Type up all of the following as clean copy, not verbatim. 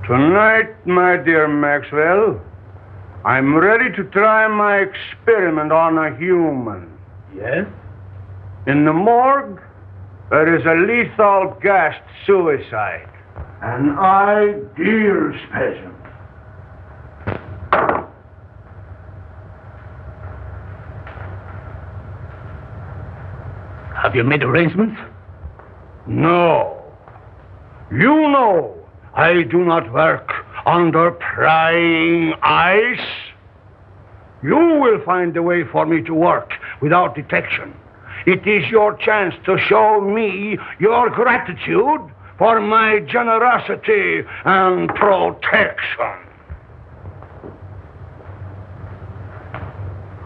Tonight, my dear Maxwell, I'm ready to try my experiment on a human. Yes? In the morgue, there is a lethal gassed suicide. An ideal specimen. Have you made arrangements? No. You know I do not work under prying eyes. You will find a way for me to work without detection. It is your chance to show me your gratitude for my generosity and protection.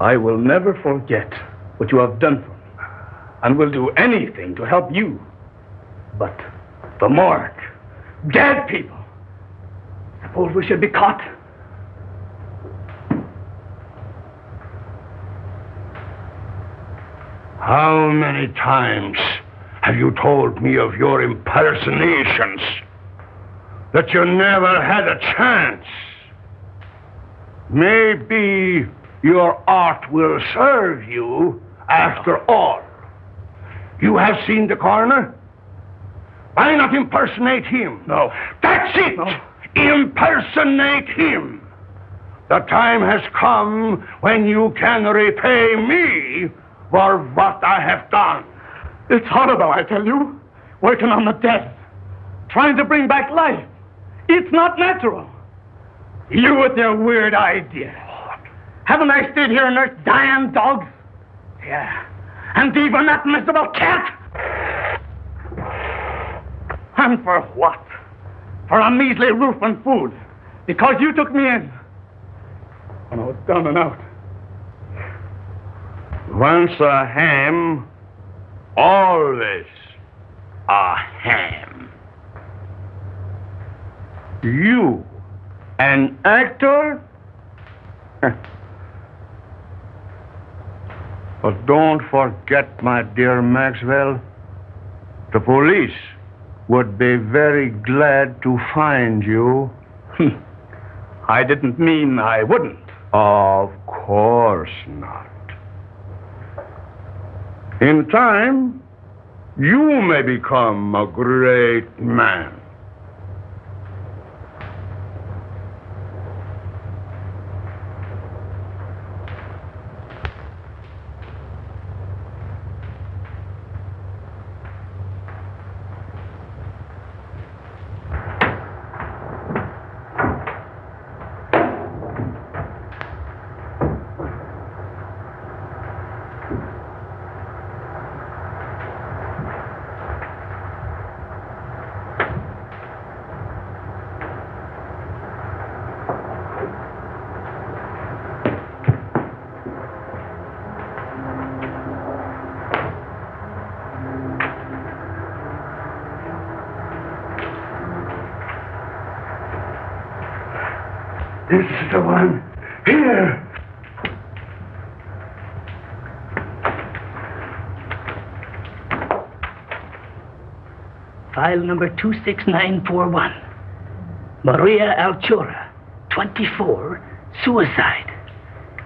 I will never forget what you have done for me, and will do anything to help you. But the morgue, dead people. Suppose we should be caught? How many times have you told me of your impersonations? That you never had a chance? Maybe your art will serve you after all. You have seen the coroner? Why not impersonate him? No. That's it! No. Impersonate him! The time has come when you can repay me for what I have done. It's horrible, I tell you. Working on the dead. Trying to bring back life. It's not natural. You with your weird idea. Haven't I stayed here and nursed dying dogs? Yeah. And even that miserable cat? And for what? For a measly roof and food. Because you took me in. When I was down and out. Once a ham, always a ham. You, an actor? But don't forget, my dear Maxwell, the police would be very glad to find you. I didn't mean I wouldn't. Of course not. In time, you may become a great man. This is the one. Here. File number 26941. Maria Altura, 24, suicide.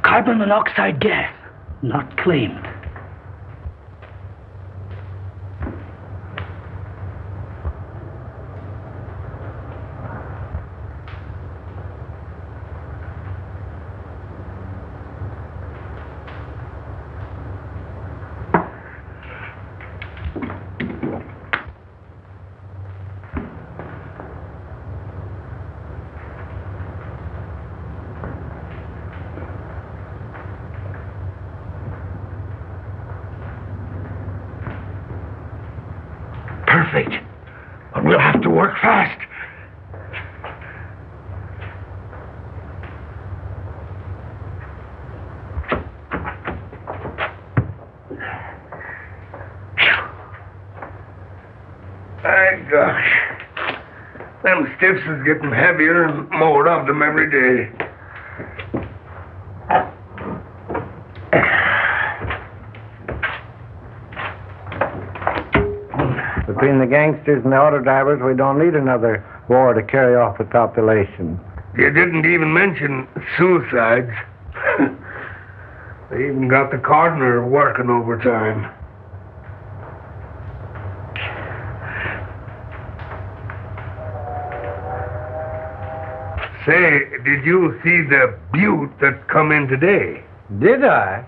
Carbon monoxide gas, not claimed. Perfect. But we'll have to work fast. My gosh. Them stiffs is getting heavier and more of them every day. Between the gangsters and the auto drivers, we don't need another swore to carry off the population. You didn't even mention suicides. They even got the coroner working overtime. Say, did you see the beaut that come in today? Did I?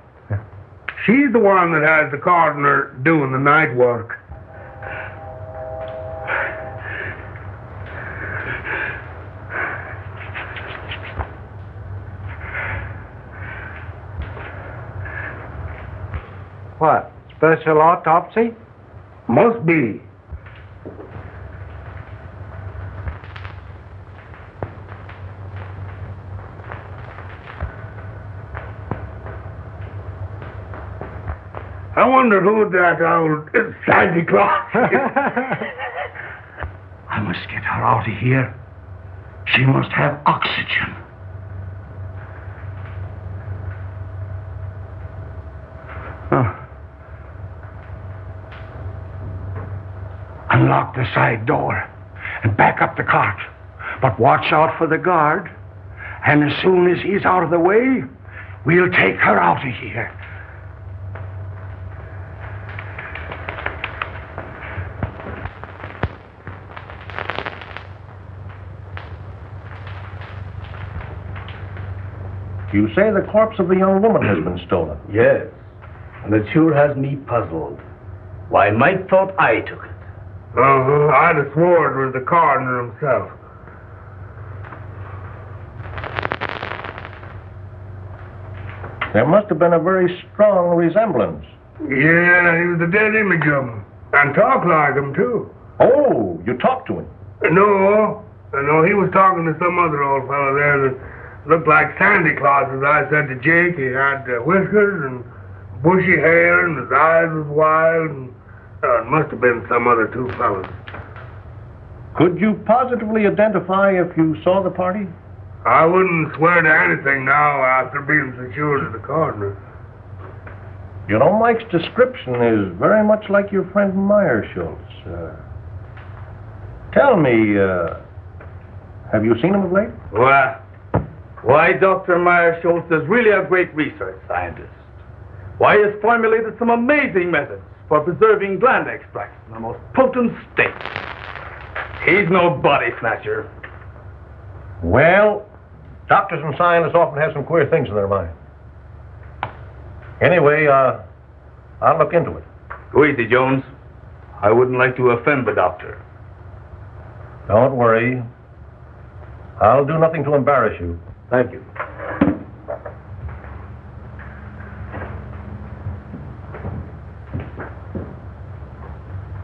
She's the one that has the coroner doing the night work. What? Special autopsy? Must be. I wonder who that old Santa Claus is. I must get her out of here. She must have oxygen. Unlock the side door and back up the cart. But watch out for the guard. And as soon as he's out of the way, we'll take her out of here. You say the corpse of the young woman has been stolen? Yes, and it sure has me puzzled. Why, Mike thought I took it. I'd have sworn it was the coroner himself. There must have been a very strong resemblance. Yeah, he was a dead image of him. And talked like him, too. Oh, you talked to him? No, he was talking to some other old fellow there that looked like Santa Claus, as I said to Jake. He had whiskers and bushy hair, and his eyes was wild, and it must have been some other two fellas. Could you positively identify if you saw the party? I wouldn't swear to anything now after being secured to the coroner. You know, Mike's description is very much like your friend Meyer Schultz. Tell me, have you seen him of late? Why, Dr. Meyer Schultz is really a great research scientist. Why, he has formulated some amazing methods for preserving gland extracts in the most potent state. He's no body snatcher. Well, doctors and scientists often have some queer things in their mind. Anyway, I'll look into it. Go easy, Jones. I wouldn't like to offend the doctor. Don't worry. I'll do nothing to embarrass you. Thank you.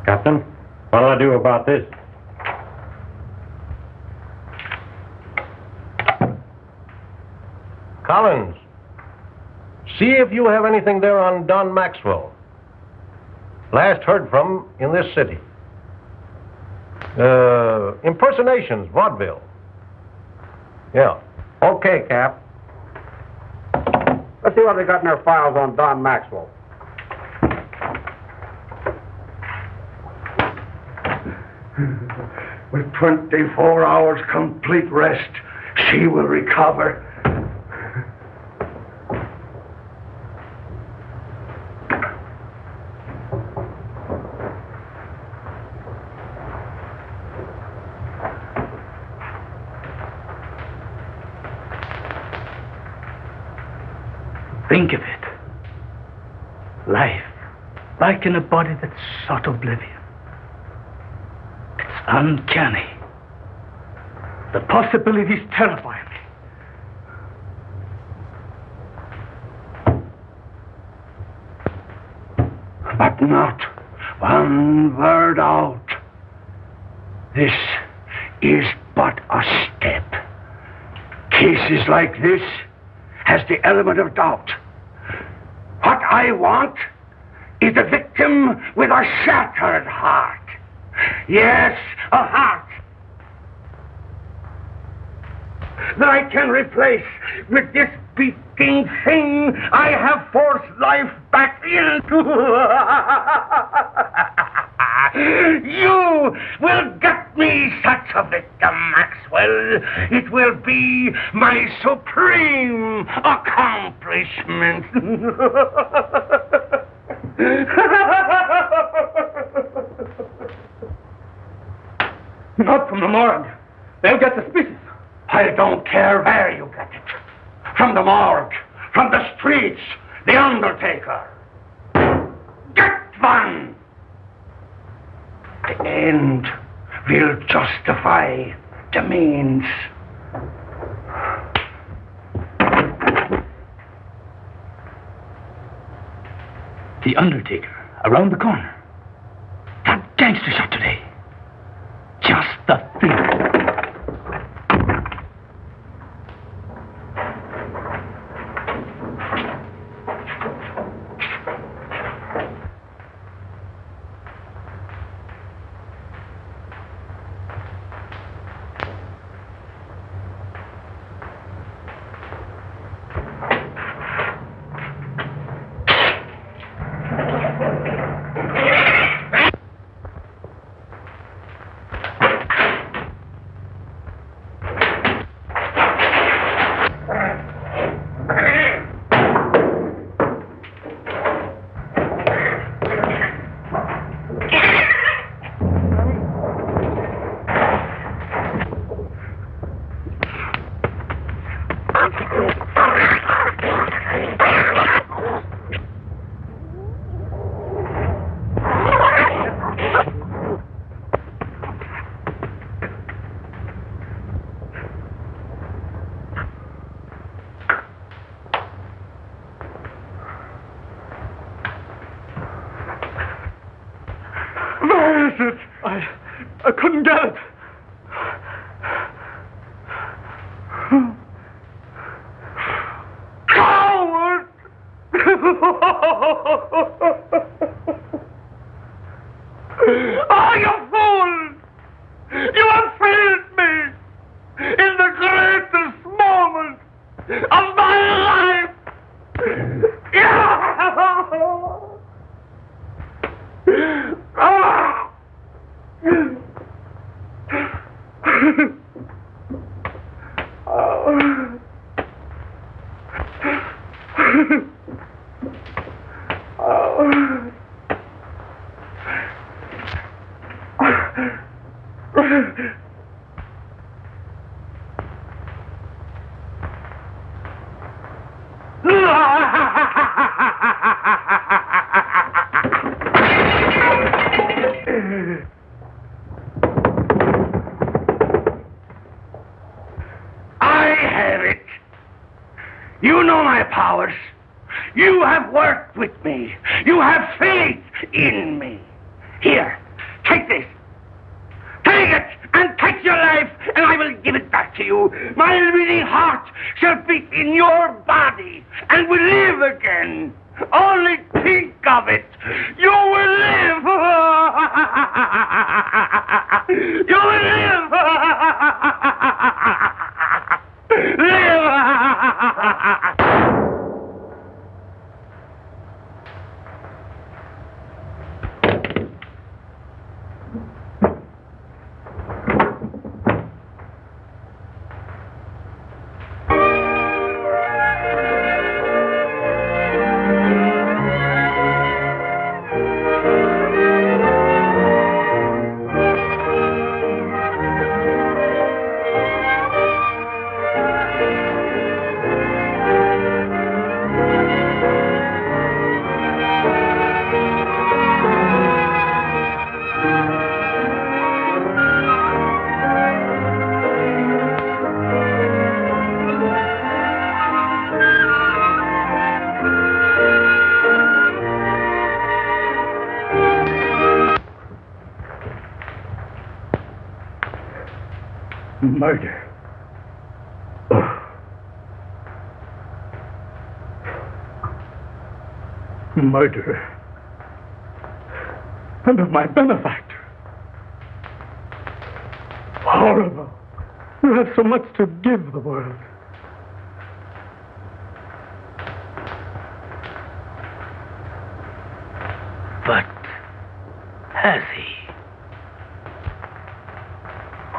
Captain, what do I do about this? Collins, see if you have anything there on Don Maxwell. Last heard from in this city. Impersonations, vaudeville. Yeah. Okay, Cap. Let's see what they got in their files on Don Maxwell. With 24 hours complete rest, she will recover. Think of it. Life, like in a body that's sought oblivion. It's uncanny. The possibilities terrify me. But not one word out. This is but a step. Cases like this has the element of doubt. What I want is a victim with a shattered heart. Yes, a heart that I can replace with this beating thing I have forced life back into. You will get me such a victim, Maxwell. It will be my supreme accomplishment. Not from the morgue. They'll get suspicious. I don't care where you get it. From the morgue, from the streets, the undertaker. Get one! The end will justify the means. The undertaker, around the corner. That gangster shot today. Just the thing. I couldn't get it. Coward! Oh, you fool! You have failed me in the greatest moment of my life! You know my powers. You have worked with me. You have faith in me. Here, take this. Take it and take your life, and I will give it back to you. My living heart shall beat in your body and will live again. Only think of it. You will live. You will live. Live. Murder. Murder. And of my benefactor. Horrible. You have so much to give the world. But has he?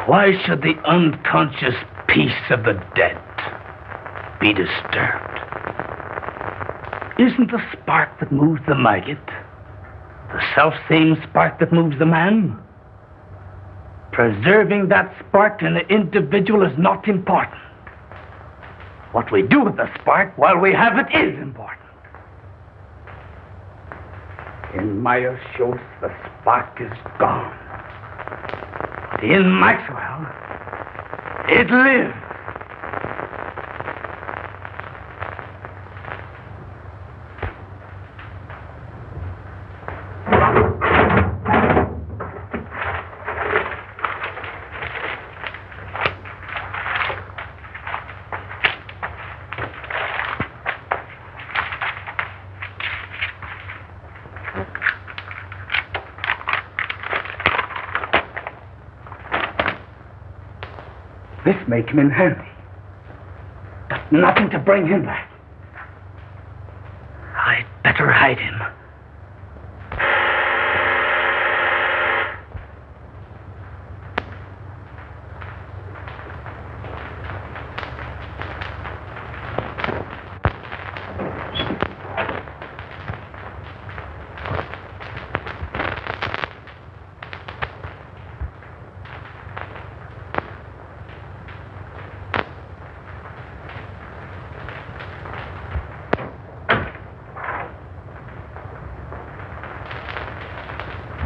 Why should the unconscious peace of the dead be disturbed? Isn't the spark that moves the maggot the self-same spark that moves the man? Preserving that spark in the individual is not important. What we do with the spark while we have it is important. In Myers-Schultz, the spark is gone. In Maxwell, it lives. This may come in handy, but nothing to bring him back. I'd better hide him.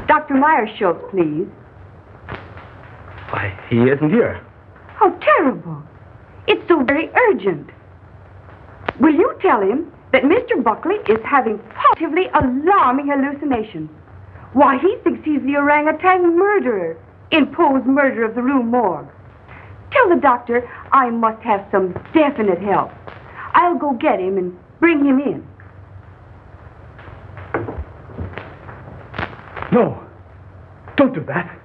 Dr. Myers-Schultz, please. Why, he isn't here. How terrible. It's so very urgent. Will you tell him that Mr. Buckley is having positively alarming hallucinations? Why, he thinks he's the orangutan murderer in Poe's murder of the Rue Morgue. Tell the doctor I must have some definite help. I'll go get him and bring him in. No, don't do that.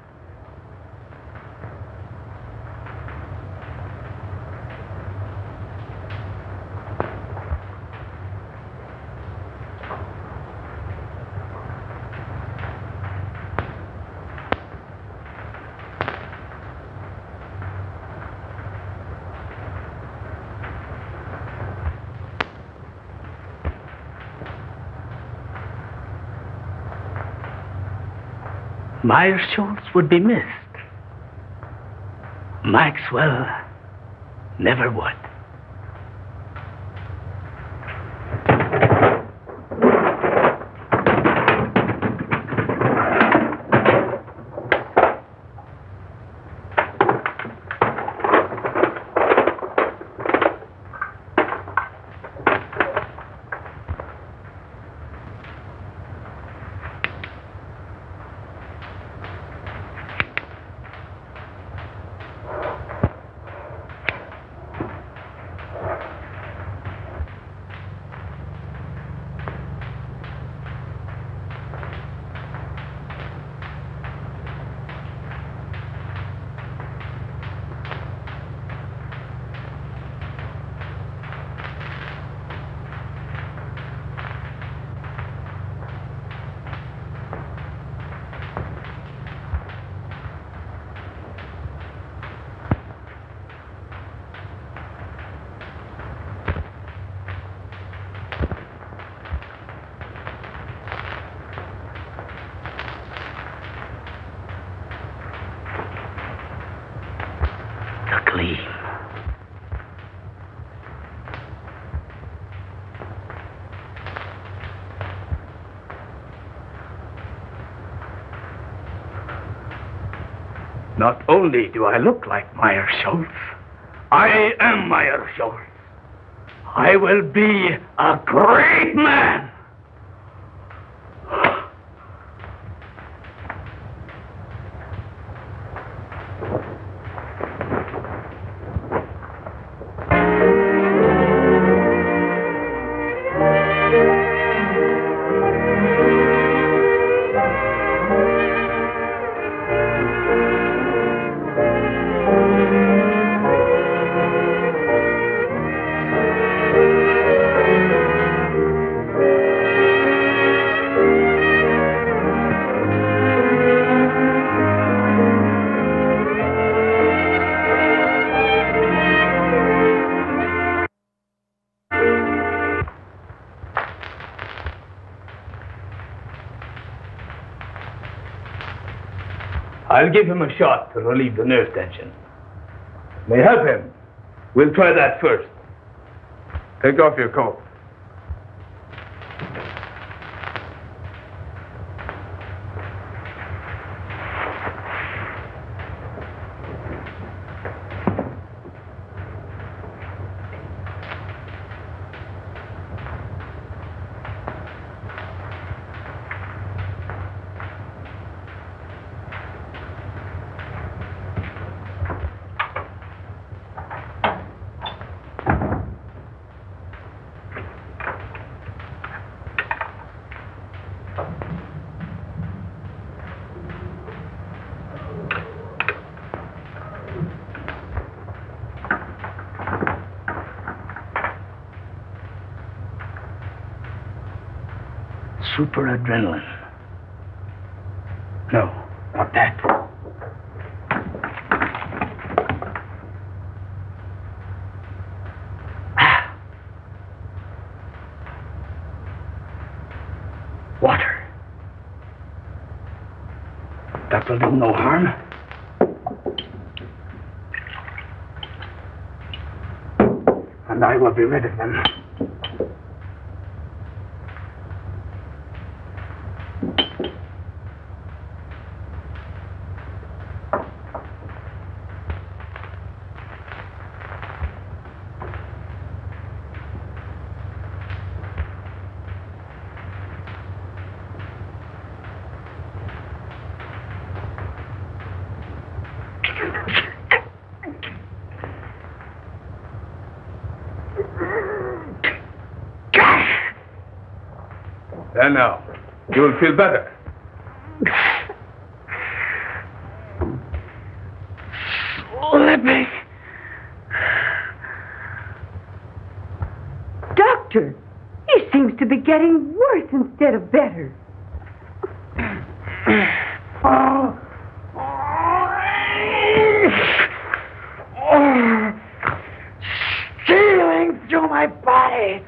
Myers-Schultz would be missed. Maxwell never would. Not only do I look like Myers-Schultz, I am Myers-Schultz. I will be a great man. I'll give him a shot to relieve the nerve tension. May help him. We'll try that first. Take off your coat. Super adrenaline. No, not that. Water. That will do no harm. And I will be rid of them. And now, you will feel better. Slipping. Doctor, he seems to be getting worse instead of better. Stealing through my body.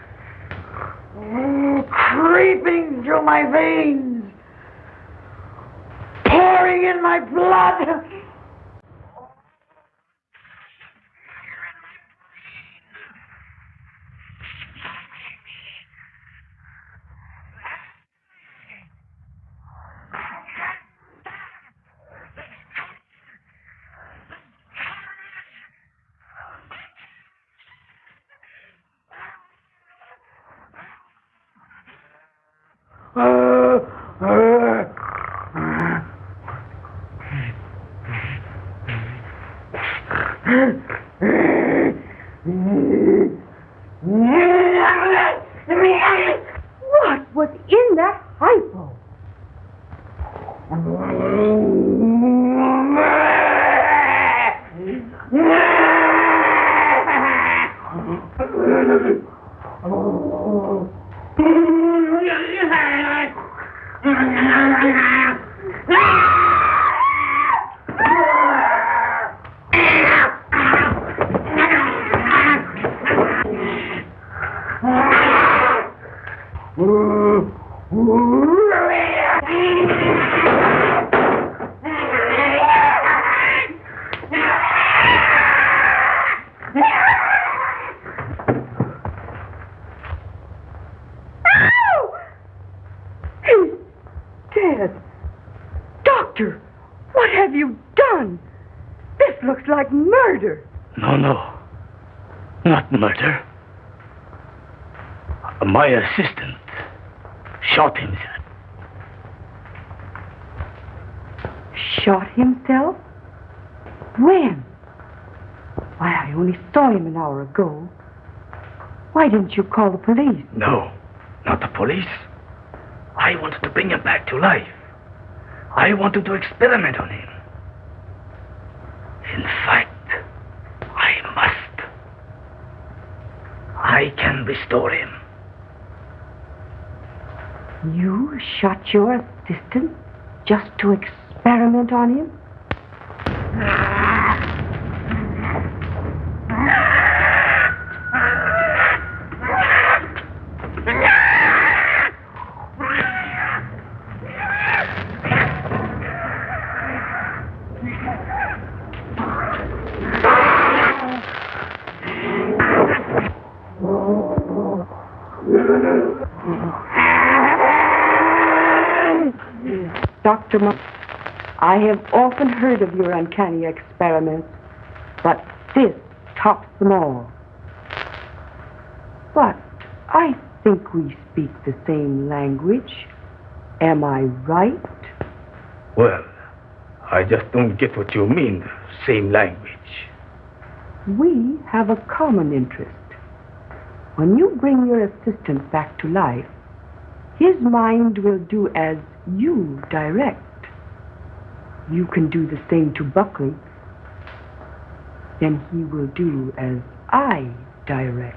Creeping through my veins, pouring in my blood. What was in that hypo? Doctor, what have you done? This looks like murder. No, not murder. My assistant shot himself. Shot himself? When? Why, I only saw him an hour ago. Why didn't you call the police? No, not the police. I wanted to bring him back to life. I wanted to experiment on him. In fact, I must. I can restore him. You shot your assistant just to experiment on him? Dr. I have often heard of your uncanny experiments, but this tops them all. But I think we speak the same language. Am I right? Well, I just don't get what you mean, same language. We have a common interest. When you bring your assistant back to life, his mind will do as you direct. You can do the same to Buckley. Then he will do as I direct.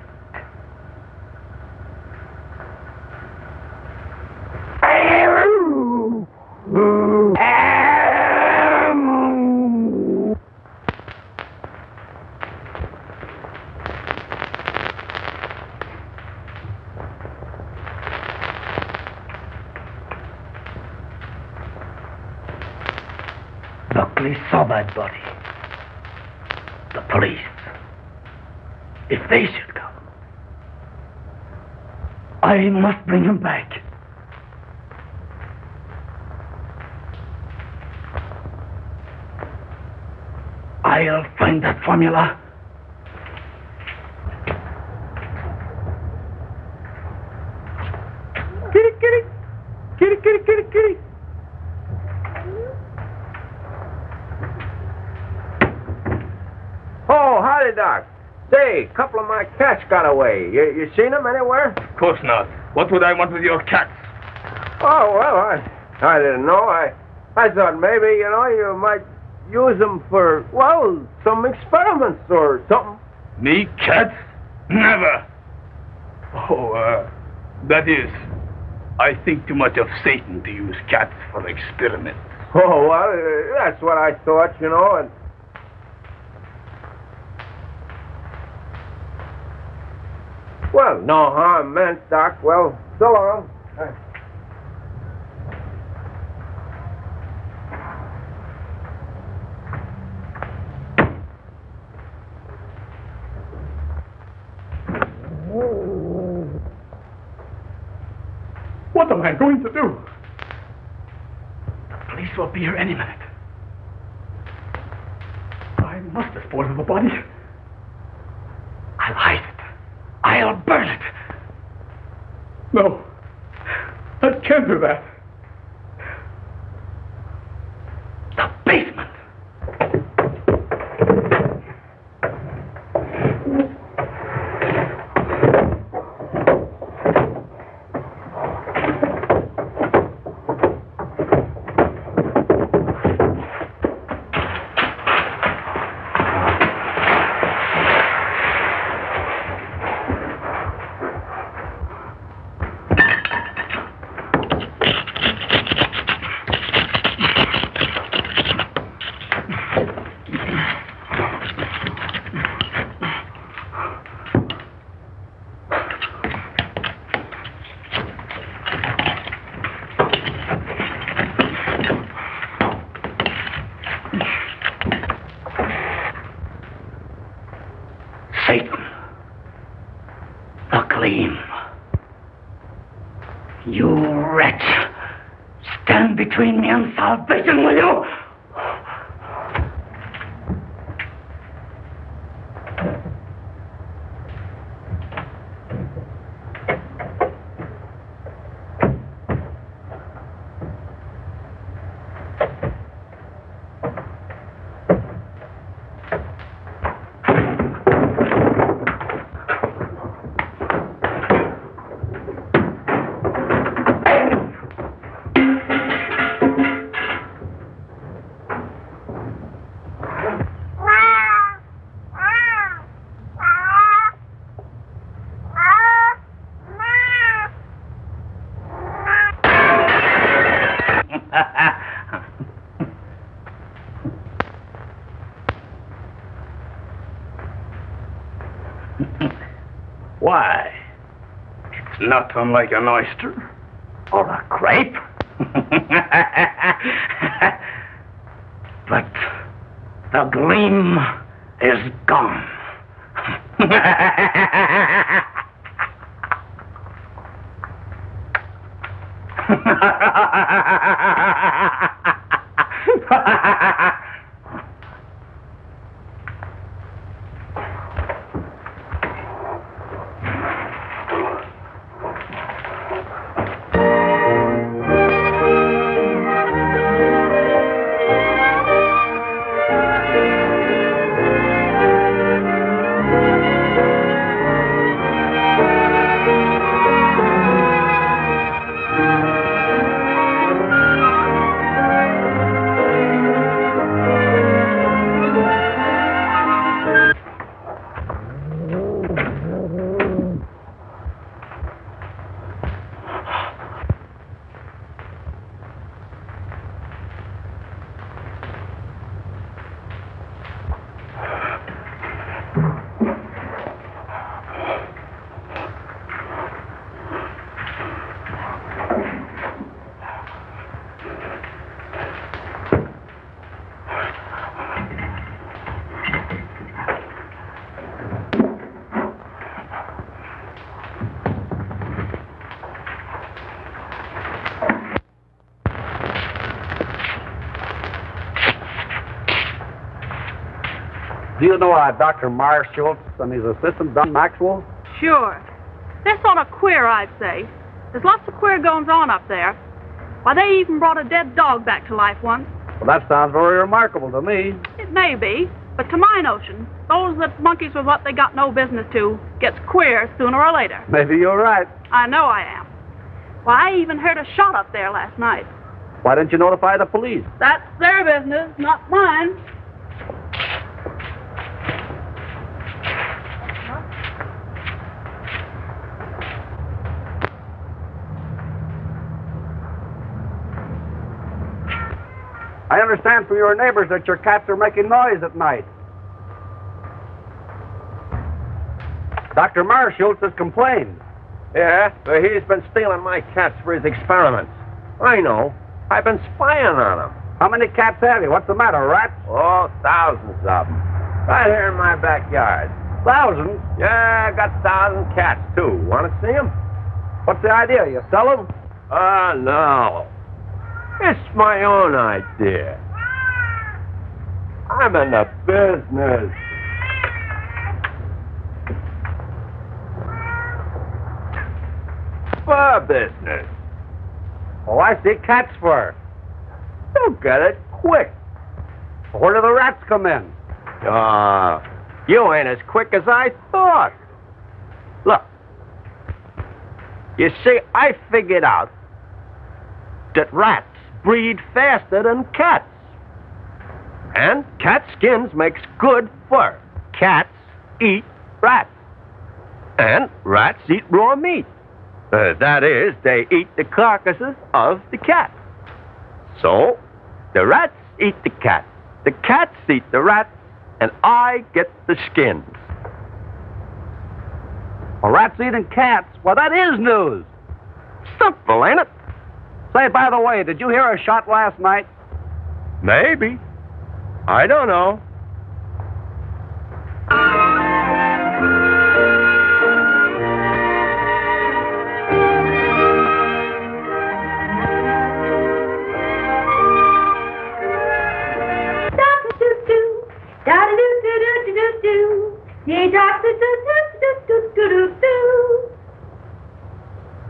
Buckley saw that body. The police. If they should come, I must bring him back. I'll find that formula. Kitty, kitty. Kitty, kitty, kitty, kitty. Oh, howdy, Doc. Say, a couple of my cats got away. You seen them anywhere? Of course not. What would I want with your cats? Oh, well, I didn't know. I thought maybe, you might use them for, well, some experiments or something. Me, cats? Never. Oh, that is, I think too much of Satan to use cats for experiments. Oh, well, that's what I thought, and... Well, no harm meant, Doc. Well, so long. What am I going to do? The police will be here any minute. I must dispose of the body. I'll hide it. I'll burn it. No, I can't do that. The basement. Between me and salvation, will you? Why? It's not unlike an oyster or a grape. But the gleam is gone. Do you know Dr. Marshall and his assistant, Don Maxwell? Sure. They're sort of queer, I'd say. There's lots of queer goings-on up there. Why, they even brought a dead dog back to life once. Well, that sounds very remarkable to me. It may be, but to my notion, those that monkeys with what they got no business to gets queer sooner or later. Maybe you're right. I know I am. Why, I even heard a shot up there last night. Why didn't you notify the police? That's their business, not mine. I understand from your neighbors that your cats are making noise at night. Dr. Marshall has complained. Yeah, but he's been stealing my cats for his experiments. I know. I've been spying on him. How many cats have you? What's the matter, rats? Oh, thousands of them. Right here in my backyard. Thousands? Yeah, I got 1,000 cats, too. Want to see them? What's the idea? You sell them? No. It's my own idea. I'm in the business. Fur business. Oh, I see. Cats fur. You'll get it quick. Where do the rats come in? You ain't as quick as I thought. Look. You see, I figured out that rats breed faster than cats. And cat skins makes good fur. Cats eat rats. And rats eat raw meat. That is, they eat the carcasses of the cats. So, the rats eat the cats. The cats eat the rats, and I get the skins. Well, rats eating cats? Well, that is news. Simple, ain't it? Say, by the way, did you hear a shot last night? Maybe. I don't know.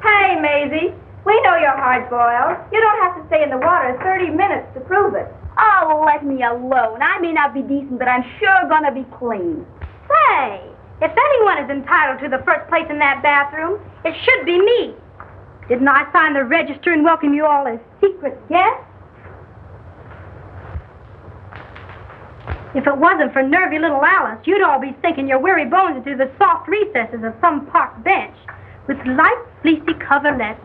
Hey, Maisie. We know you're hard-boiled. You don't have to stay in the water 30 minutes to prove it. Oh, let me alone. I may not be decent, but I'm sure gonna be clean. Say, if anyone is entitled to the first place in that bathroom, it should be me. Didn't I sign the register and welcome you all as secret guests? If it wasn't for nervy little Alice, you'd all be sinking your weary bones into the soft recesses of some park bench with light, fleecy coverlets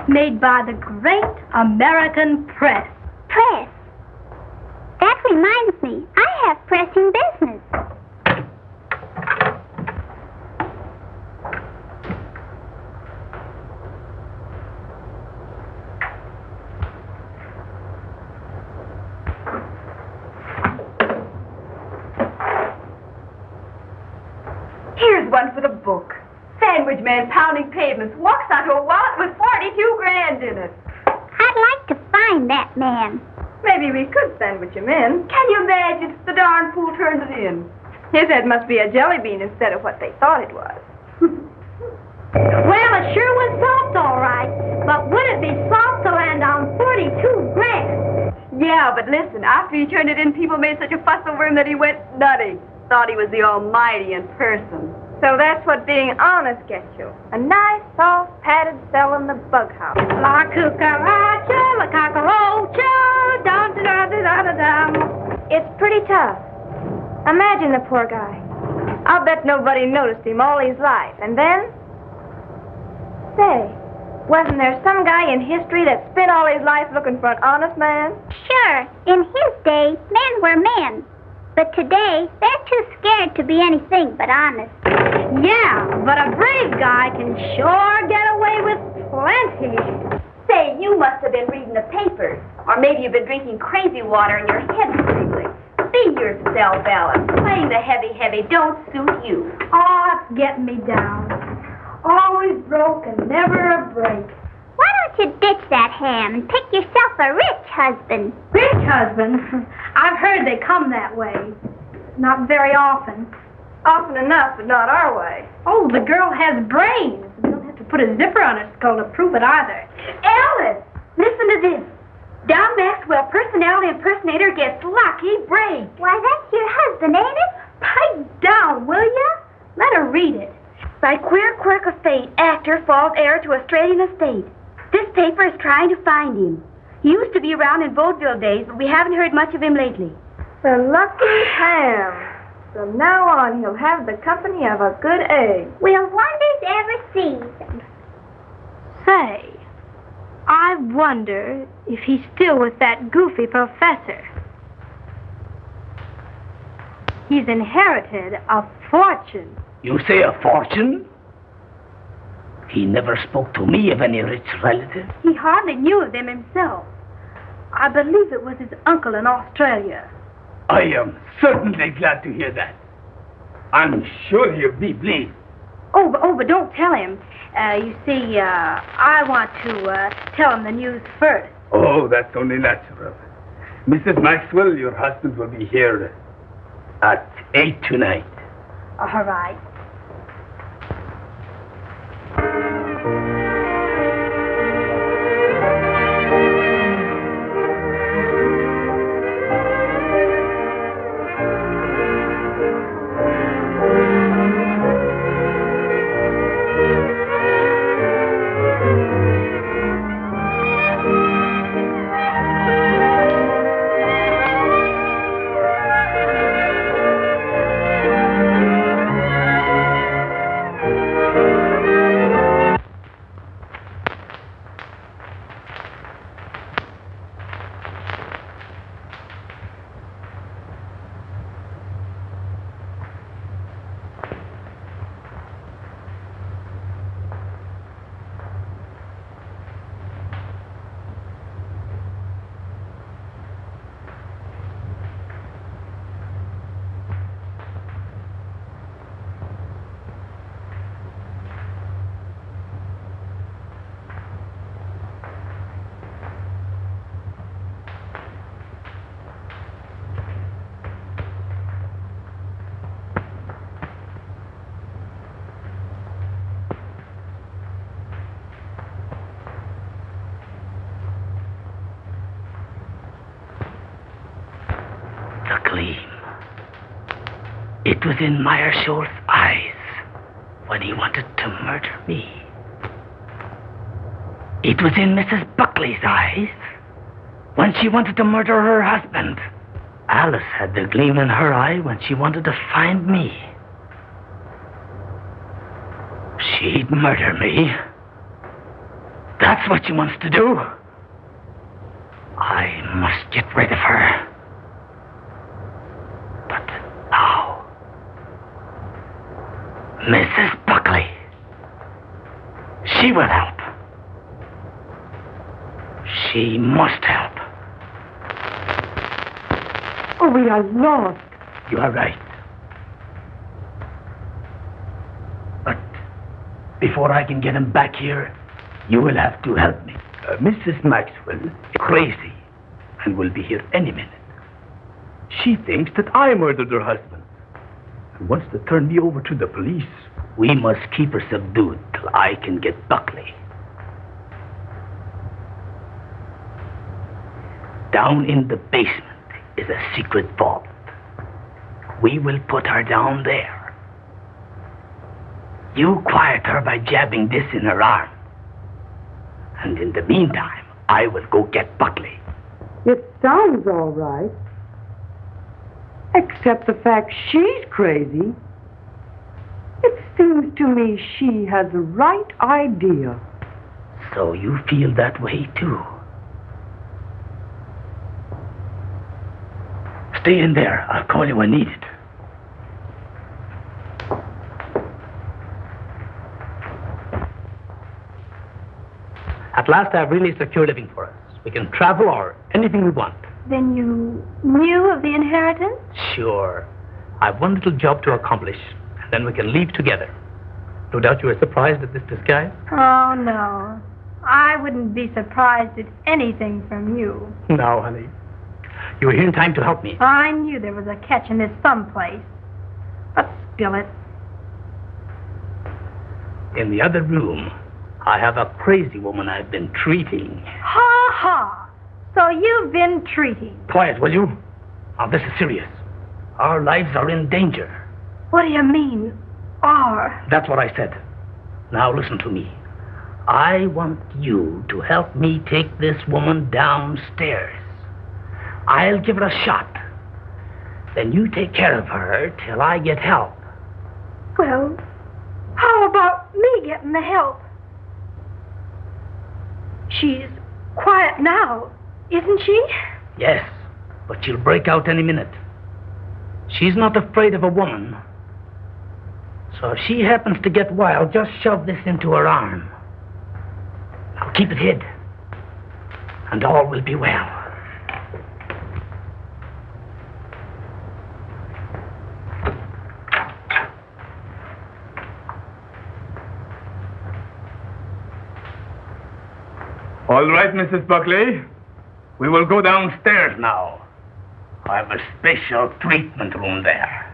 made by the great American press. Press? That reminds me, I have pressing business. Here's one for the book. Sandwich man pounding pavements walks onto a wallet with 42 grand in it. find that man. Maybe we could sandwich him in. Can you imagine? The darn fool turned it in. His head must be a jelly bean instead of what they thought it was. Well, it sure was soft, all right. But would it be soft to land on 42 grand? Yeah, but listen, after he turned it in, people made such a fuss over him that he went nutty. Thought he was the Almighty in person. So that's what being honest gets you. A nice, soft, padded cell in the bug house. La cucaracha, la cockroacha, dum-da-da-da-da-dum. It's pretty tough. Imagine the poor guy. I'll bet nobody noticed him all his life. And then... Say, wasn't there some guy in history that spent all his life looking for an honest man? Sure, in his day, men were men. But today, they're too scared to be anything but honest. Yeah, but a brave guy can sure get away with plenty. Say, you must have been reading the papers. Or maybe you've been drinking crazy water and your head's tingling. Be yourself, Alice. Playing the heavy don't suit you. Oh, it's getting me down. Always broke and never a break. Why don't you ditch that ham and pick yourself a rich husband? Rich husband? I've heard they come that way. Not very often. Often enough, but not our way. Oh, the girl has brains. We don't have to put a zipper on her skull to prove it either. Alice, listen to this. Don Maxwell, personality impersonator, gets lucky break. Why, that's your husband, ain't it? Pipe down, will ya? Let her read it. By queer quirk of fate, actor falls heir to Australian estate. This paper is trying to find him. He used to be around in vaudeville days, but we haven't heard much of him lately. The lucky ham. From now on, he'll have the company of a good egg. Will wonders ever cease? Say, I wonder if he's still with that goofy professor. He's inherited a fortune. You say a fortune? He never spoke to me of any rich relative. He hardly knew of them himself. I believe it was his uncle in Australia. I am certainly glad to hear that. I'm sure he'll be pleased. Oh, but don't tell him. You see, I want to tell him the news first. Oh, that's only natural. Mrs. Maxwell, your husband will be here at 8 tonight. All right. It was in Meyershaw's eyes when he wanted to murder me. It was in Mrs. Buckley's eyes when she wanted to murder her husband. Alice had the gleam in her eye when she wanted to find me. She'd murder me. That's what she wants to do. I must get rid of her. But how? Mrs. Buckley. She will help. She must help. Oh, we are lost. You are right. But before I can get him back here, you will have to help me. Mrs. Maxwell is crazy and will be here any minute. She thinks that I murdered her husband and wants to turn me over to the police. We must keep her subdued till I can get Buckley. Down in the basement is a secret vault. We will put her down there. You quiet her by jabbing this in her arm. And in the meantime, I will go get Buckley. It sounds all right. Except the fact she's crazy. It seems to me she has the right idea. So you feel that way, too? Stay in there. I'll call you when needed. At last, I've really secured living for us. We can travel or anything we want. Then you knew of the inheritance? Sure. I've one little job to accomplish, and then we can leave together. No doubt you were surprised at this disguise? Oh, no. I wouldn't be surprised at anything from you. No, honey. You were here in time to help me. I knew there was a catch in this someplace. But spill it. In the other room, I have a crazy woman I've been treating. Ha ha! So you've been treating. Quiet, will you? Now, this is serious. Our lives are in danger. What do you mean, are? That's what I said. Now, listen to me. I want you to help me take this woman downstairs. I'll give her a shot. Then you take care of her till I get help. Well, how about me getting the help? She's quiet now, isn't she? Yes, but she'll break out any minute. She's not afraid of a woman. So if she happens to get wild, just shove this into her arm. Now keep it hid, and all will be well. All right, Mrs. Buckley. We will go downstairs now. I have a special treatment room there.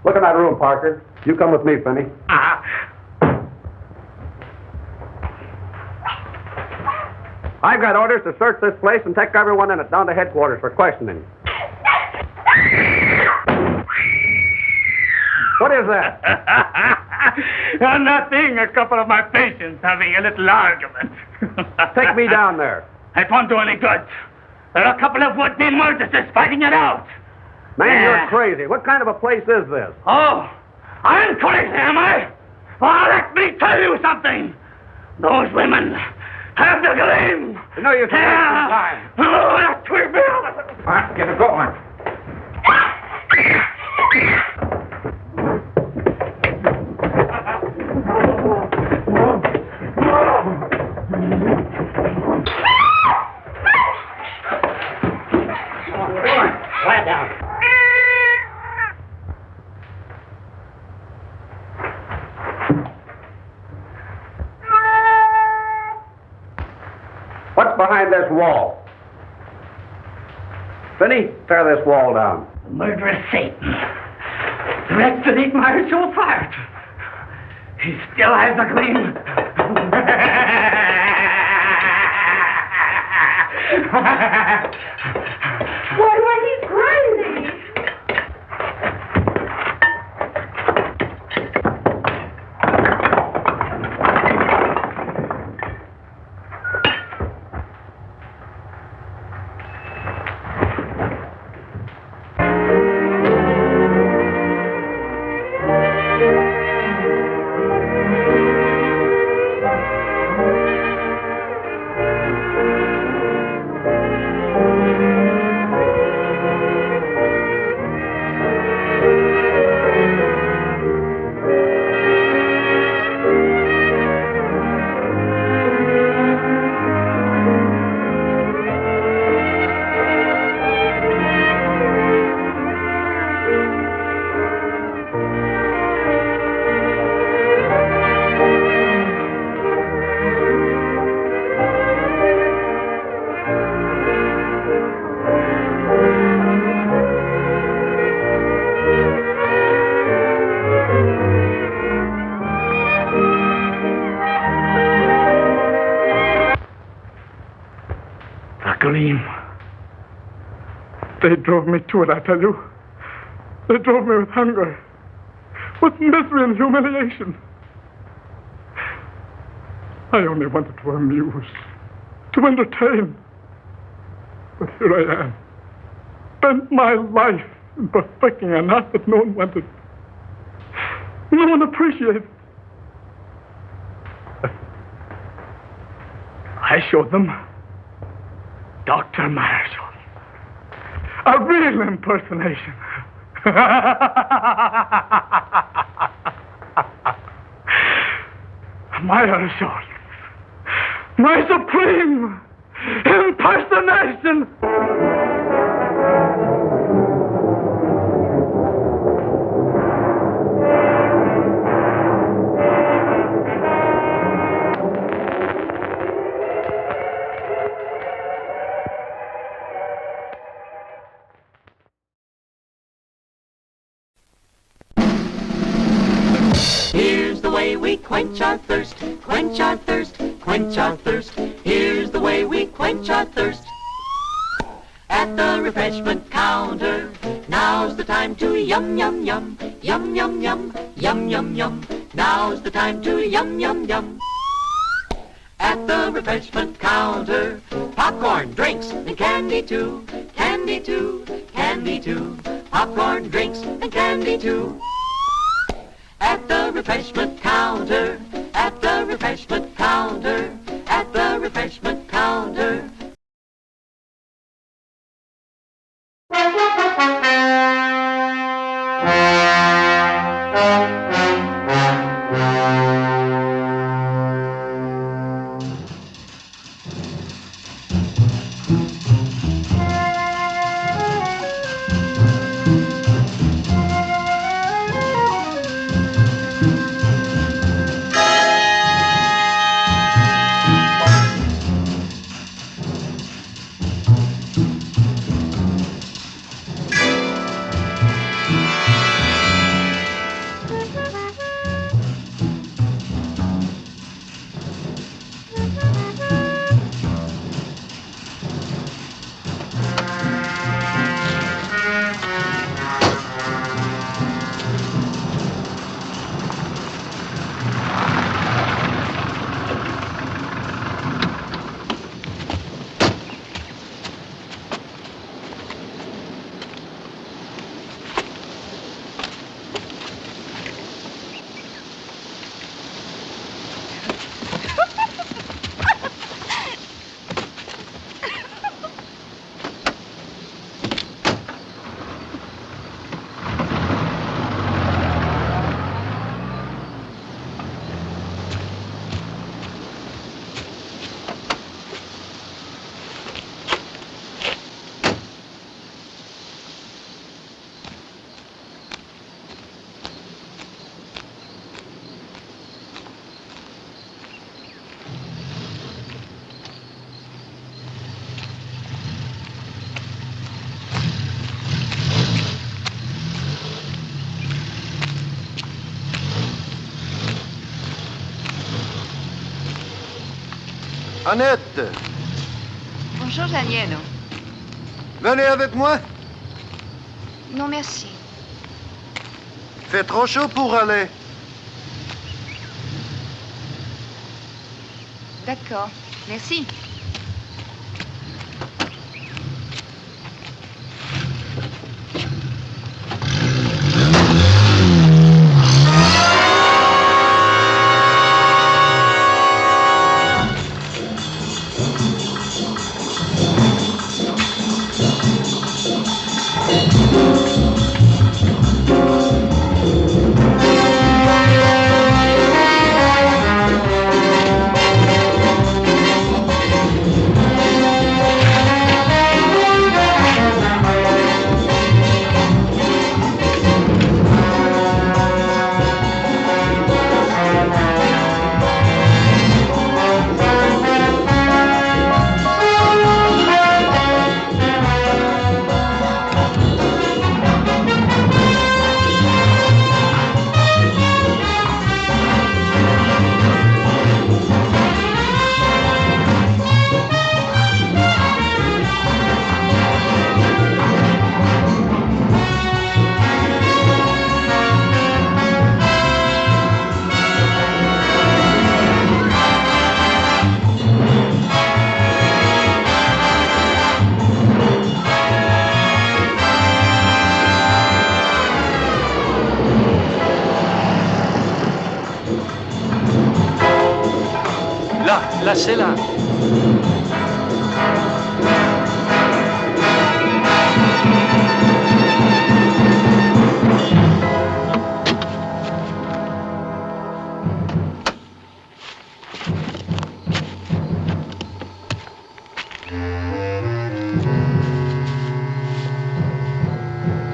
Look in that room, Parker. You come with me, Finney. I've got orders to search this place and take everyone in it down to headquarters for questioning. What is that? Nothing. A couple of my patients having a little argument. Take me down there. It won't do any good. There are a couple of would-be murderers fighting it out. Man, you're crazy. What kind of a place is this? Oh, I'm crazy, am I? Well, let me tell you something. Those women have the gleam. No, you can't waste some time. Oh, that will be. All right, get it going. Quiet down. What's behind this wall? Finney, tear this wall down. Murderous Satan. Threats that eat my soul apart. He still has the gleam. Why, he's crazy. They drove me to it, I tell you. They drove me with hunger, with misery and humiliation. I only wanted to amuse, to entertain. But here I am, spent my life in perfecting an art that no one wanted. No one appreciated. I showed them Dr. Marshall. A real impersonation. My assault. My supreme impersonation. Here's the way we quench our thirst, quench our thirst, quench our thirst. Here's the way we quench our thirst. At the refreshment counter, now's the time to yum, yum, yum, yum, yum, yum, yum, yum, yum. Now's the time to yum, yum, yum. At the refreshment counter, popcorn, drinks, and candy too, candy too, candy too. Popcorn, drinks, and candy too. At the refreshment counter, at the refreshment counter, at the refreshment counter. Annette. Bonjour, Danielo. Venez avec moi. Non, merci. Fait trop chaud pour aller. D'accord. Merci. Là, c'est là.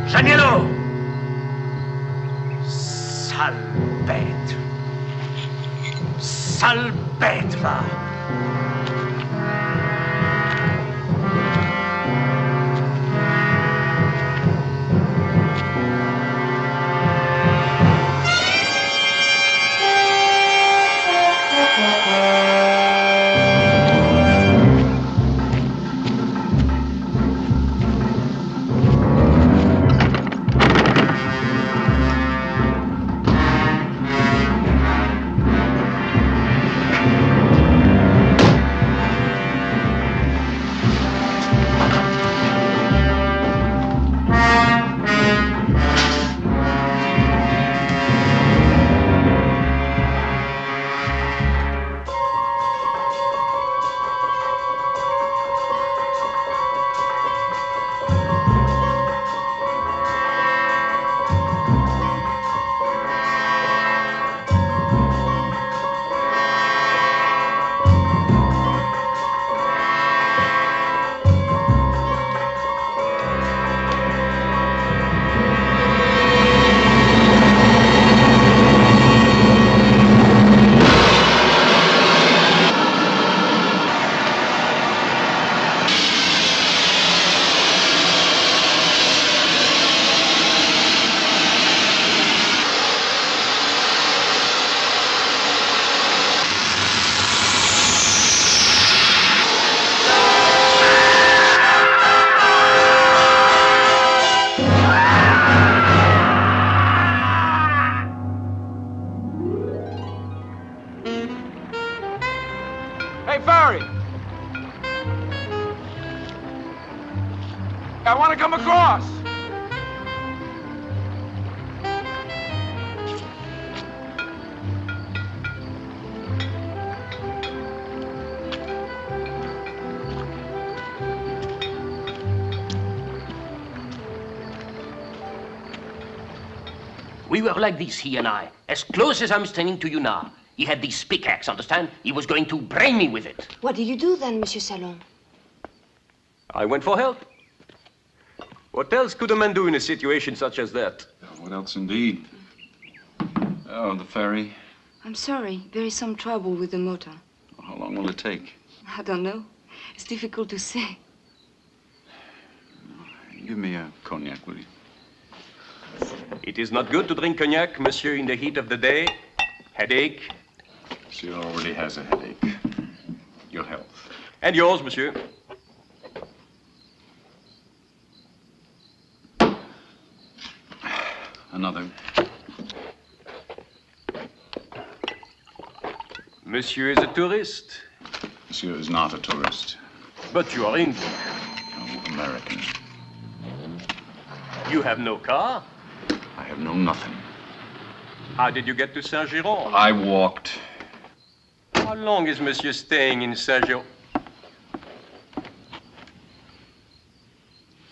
Janiello! Sale bête. Sale bête, va. I want to come across. We were like this, he and I, as close as I'm standing to you now. He had this pickaxe, understand? He was going to brain me with it. What did you do then, Monsieur Salon? I went for help. What else could a man do in a situation such as that? What else indeed? Oh, the ferry. I'm sorry. There is some trouble with the motor. How long will it take? I don't know. It's difficult to say. Give me a cognac, will you? It is not good to drink cognac, monsieur, in the heat of the day. Headache. She already has a headache. You'll help. And yours, monsieur. Another. Monsieur is a tourist. Monsieur is not a tourist. But you are Indian. No, American. You have no car? I have no nothing. How did you get to Saint-Giron? I walked. How long is monsieur staying in Saint-Giron?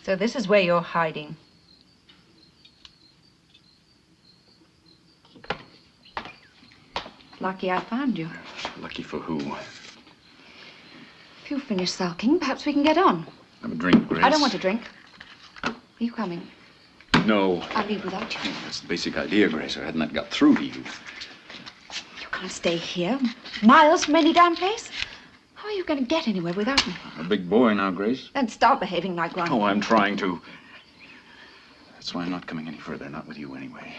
So this is where you're hiding. Lucky I found you. Lucky for who? If you finish sulking, perhaps we can get on. Have a drink, Grace. I don't want a drink. Are you coming? No. I'll leave without you. That's the basic idea, Grace. Or hadn't that got through to you? You can't stay here, miles from any damn place. How are you going to get anywhere without me? I'm a big boy now, Grace. Then start behaving like one. Oh, I'm trying to. That's why I'm not coming any further. Not with you, anyway.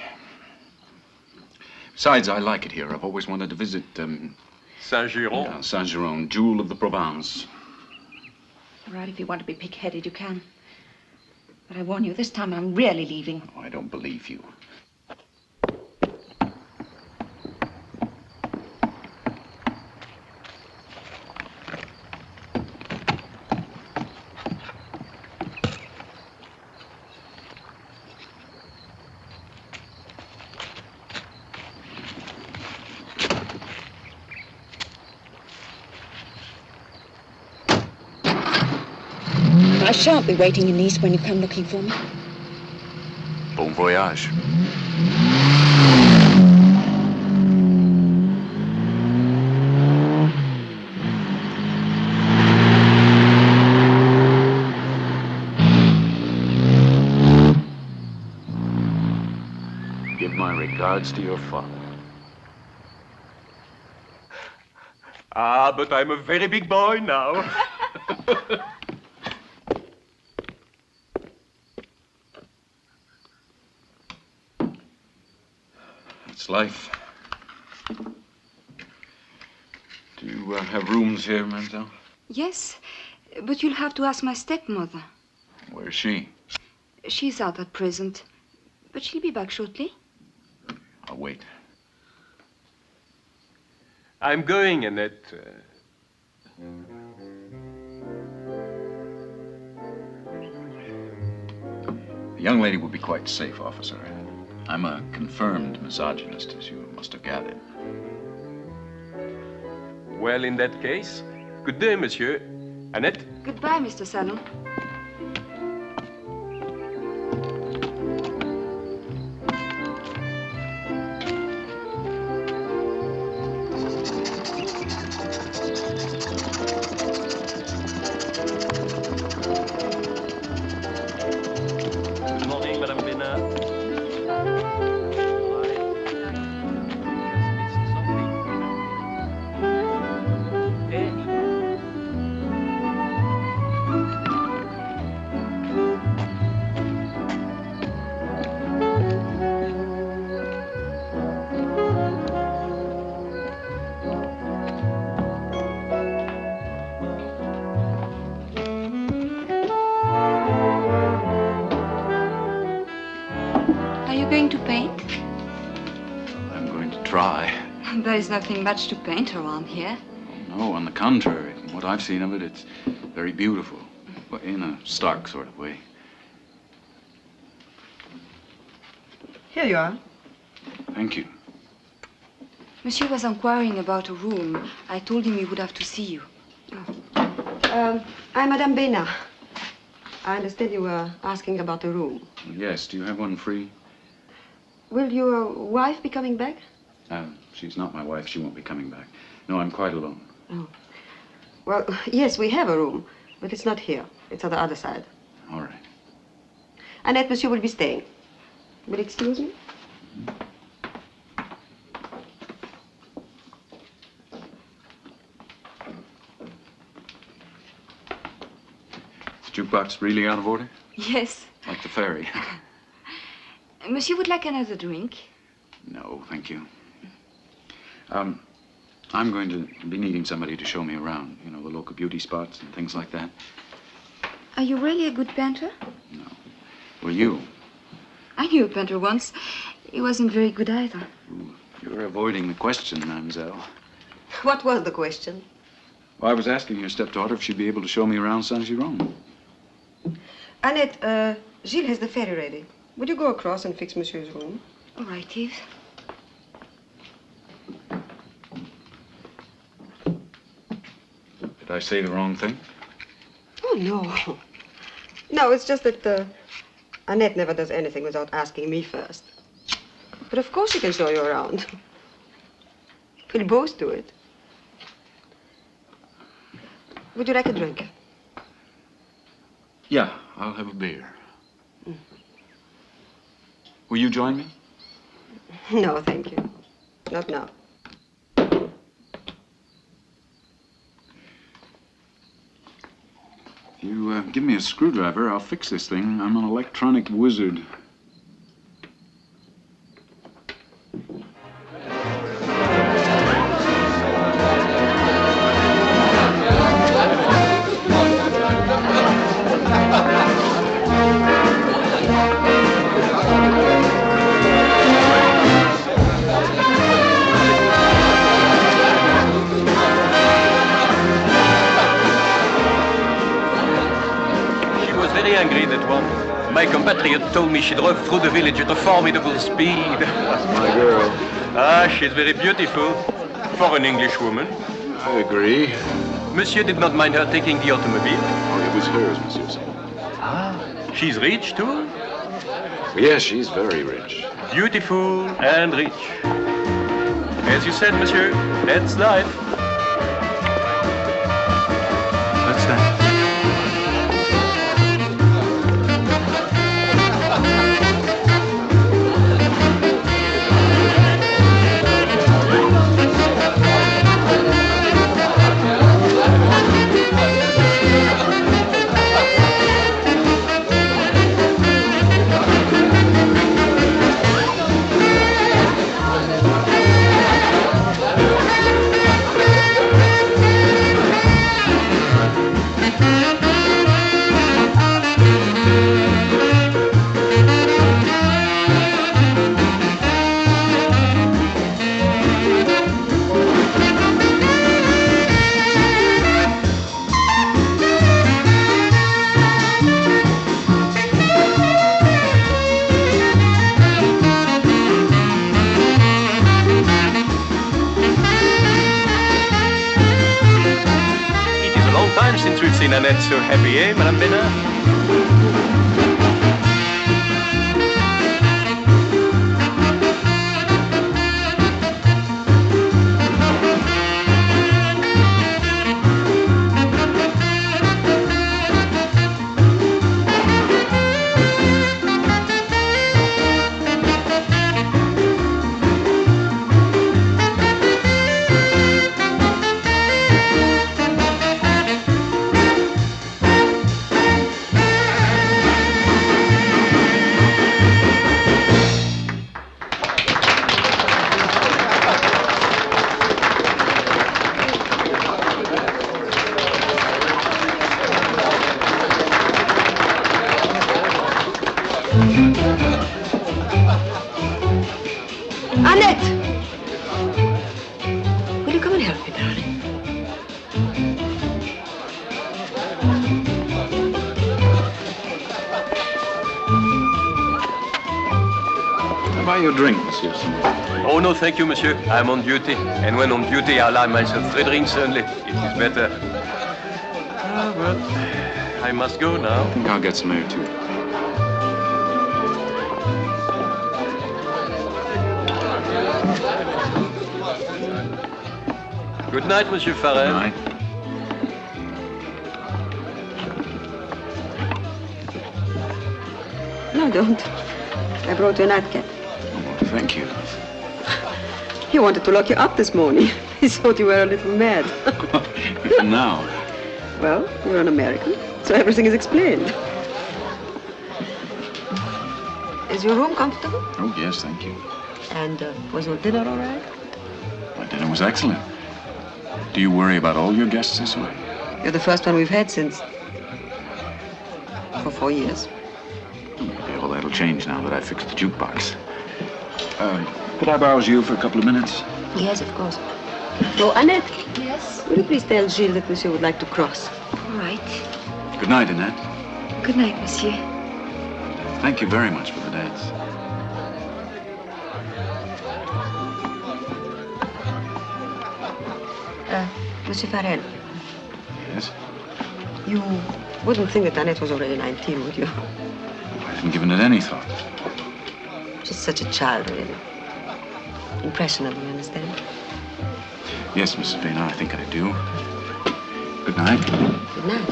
Besides, I like it here. I've always wanted to visit, Saint-Giron? Yeah, Saint-Giron, jewel of the Provence. All right, if you want to be pig-headed, you can. But I warn you, this time I'm really leaving. Oh, I don't believe you. I shan't be waiting in Nice when you come looking for me. Bon voyage. Give my regards to your father. Ah, but I'm a very big boy now. It's life. Do you have rooms here, mademoiselle? Yes, but you'll have to ask my stepmother. Where's she? She's out at present, but she'll be back shortly. I'll wait. I'm going, Annette. The young lady will be quite safe, officer. I'm a confirmed misogynist, as you must have gathered. Well, in that case, good day, monsieur. Annette? Goodbye, Mr. Salon. Good morning, Madame Beynat. Going to paint? I'm going to try. There is nothing much to paint around here. Oh, no, on the contrary. From what I've seen of it, it's very beautiful. But in a stark sort of way. Here you are. Thank you. Monsieur was inquiring about a room. I told him he would have to see you. I'm Madame Beynat. I understand you were asking about a room. Yes, do you have one free? Will your wife be coming back? She's not my wife. She won't be coming back. No, I'm quite alone. Oh. Well, yes, we have a room, but it's not here. It's on the other side. All right. Annette, monsieur will be staying. Will you excuse me? Is the jukebox really out of order? Yes. Like the ferry? Monsieur would like another drink? No, thank you. I'm going to be needing somebody to show me around. You know, the local beauty spots and things like that. Are you really a good painter? Well, you? I knew a painter once. He wasn't very good either. You're avoiding the question, mademoiselle. What was the question? Well, I was asking your stepdaughter if she'd be able to show me around Saint-Giron. Annette, Gilles has the ferry ready. Would you go across and fix Monsieur's room? All right, Eve. Did I say the wrong thing? Oh, no. No, it's just that Annette never does anything without asking me first. But of course she can show you around. We'll both do it. Would you like a drink? Yeah, I'll have a beer. Will you join me? No, thank you. Not now. If you give me a screwdriver, I'll fix this thing. I'm an electronic wizard. Angry, that one. My compatriot told me she drove through the village at a formidable speed. That's my girl. Ah, she's very beautiful for an Englishwoman. I agree. Monsieur did not mind her taking the automobile? Oh, it was hers, Monsieur. Ah, she's rich, too? Yes, she's very rich. Beautiful and rich. As you said, monsieur, that's life. What's that? Since we've seen Annette so happy, eh, Madame Beynat? Annette! Will you come and help me, darling? How about your drink, Monsieur? Oh, no, thank you, monsieur. I'm on duty. And when on duty, I allow myself 3 drinks only. It is better. Ah, but I must go now. I think I'll get some air, too. Good night, Monsieur Farrell. Good night. No, don't. I brought you a nightcap. Oh, thank you. He wanted to lock you up this morning. He thought you were a little mad. Now? Well, you're an American, so everything is explained. Is your room comfortable? Oh, yes, thank you. And was your dinner all right? My dinner was excellent. Do you worry about all your guests this way? You're the first one we've had since... for 4 years. Maybe all that'll change now that I fixed the jukebox. Could I borrow you for a couple of minutes? Yes, of course. Oh, Annette. Yes? Will you please tell Gilles that Monsieur would like to cross? All right. Good night, Annette. Good night, Monsieur. Thank you very much for the dance. Monsieur Farrell. Yes? You wouldn't think that Annette was already 19, would you? I haven't given it any thought. She's such a child, really. Impressionable, you understand? Yes, Mrs. Beynat, I think I do. Good night. Good night.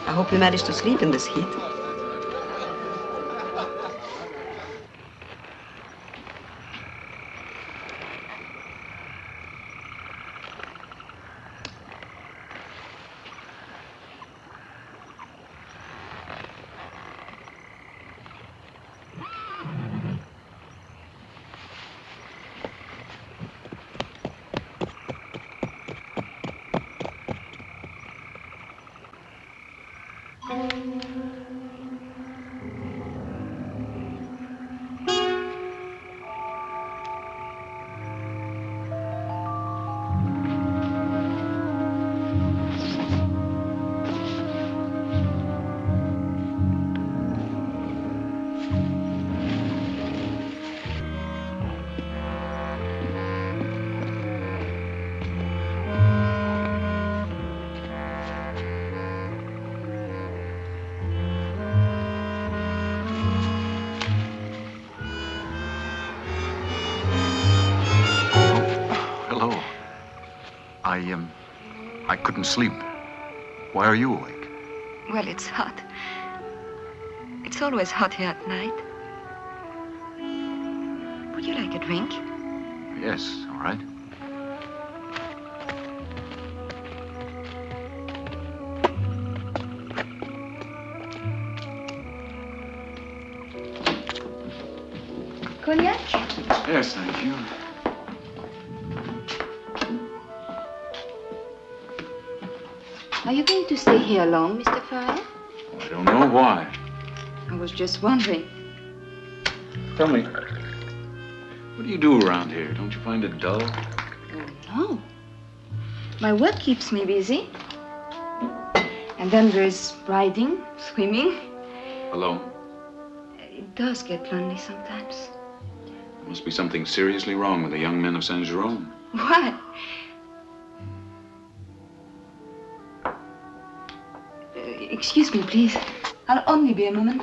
I hope you managed to sleep in this heat. I couldn't sleep. Why are you awake? Well, it's hot. It's always hot here at night. Would you like a drink? Yes, all right. Cognac? Yes, thank you. Are you going to stay here long, Mr. Farrell? I don't know why. I was just wondering. Tell me, what do you do around here? Don't you find it dull? Oh, no. My work keeps me busy. And then there's riding, swimming. Alone? It does get lonely sometimes. There must be something seriously wrong with the young men of Saint Jerome. What? Excuse me, please. I'll only be a moment.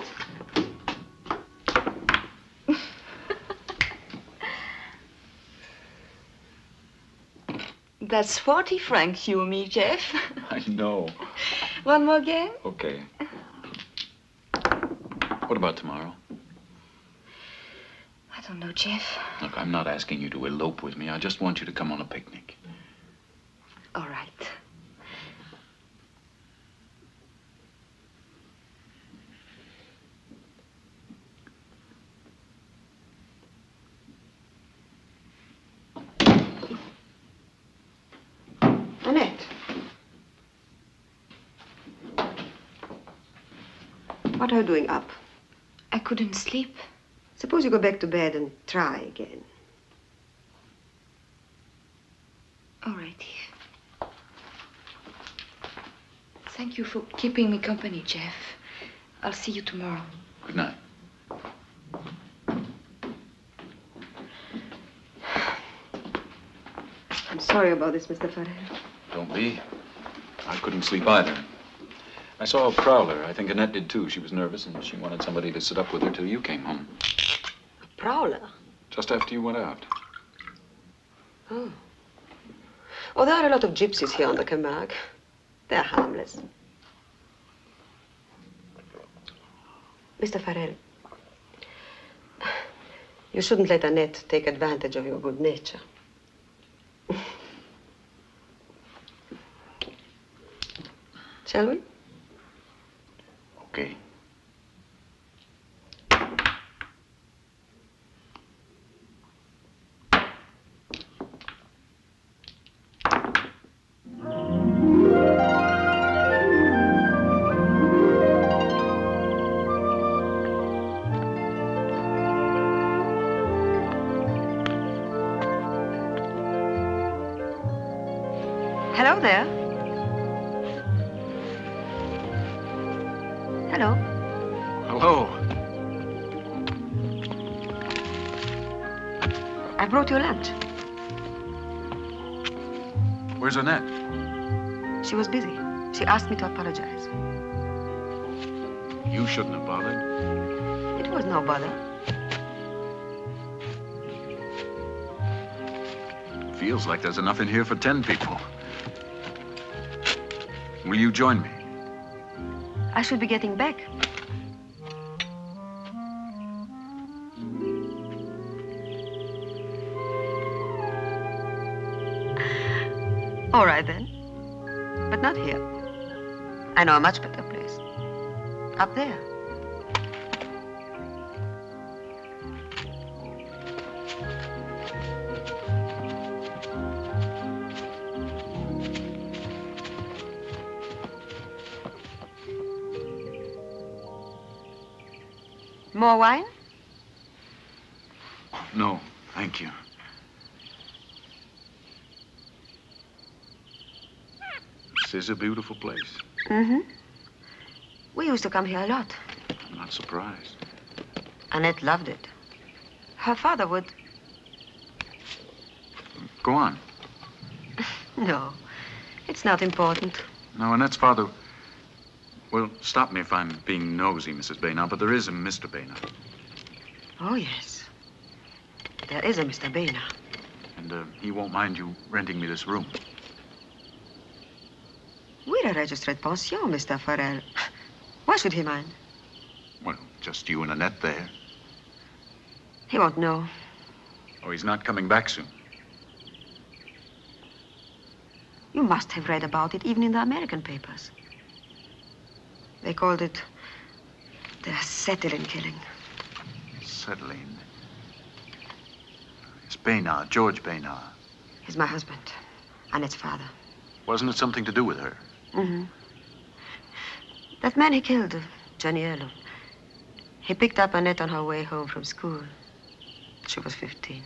That's 40 francs, you and me, Jeff. I know. One more game? Okay. What about tomorrow? I don't know, Jeff. Look, I'm not asking you to elope with me. I just want you to come on a picnic. All right. Annette. What are you doing up? I couldn't sleep. Suppose you go back to bed and try again. All right, Eve. Thank you for keeping me company, Jeff. I'll see you tomorrow. Good night. I'm sorry about this, Mr. Farrell. Don't be. I couldn't sleep either. I saw a prowler. I think Annette did too. She was nervous and she wanted somebody to sit up with her till you came home. A prowler? Just after you went out. Oh. Oh, there are a lot of gypsies here on the Camargue. They're harmless. Mr. Farrell, you shouldn't let Annette take advantage of your good nature. Shall we? Okay. Hello there. Hello. Hello. I brought you lunch. Where's Annette? She was busy. She asked me to apologize. You shouldn't have bothered. It was no bother. Feels like there's enough in here for 10 people. Will you join me? I should be getting back. All right, then. But not here. I know a much better place. Up there. More wine? No, thank you. This is a beautiful place. Mm-hmm. We used to come here a lot. I'm not surprised. Annette loved it. Her father would... Go on. No, it's not important. No, Annette's father... Well, stop me if I'm being nosy, Mrs. Beynat, but there is a Mr. Beynat. Oh, yes. There is a Mr. Beynat. And he won't mind you renting me this room. We're a registered pension, Mr. Farrell. Why should he mind? Well, just you and Annette there. He won't know. Oh, he's not coming back soon. You must have read about it, even in the American papers. They called it the acetylene killing. Acetylene? It's Beynat, George Beynat. He's my husband, Annette's father. Wasn't it something to do with her? Mm-hmm. That man he killed, Gianniello, he picked up Annette on her way home from school. She was 15.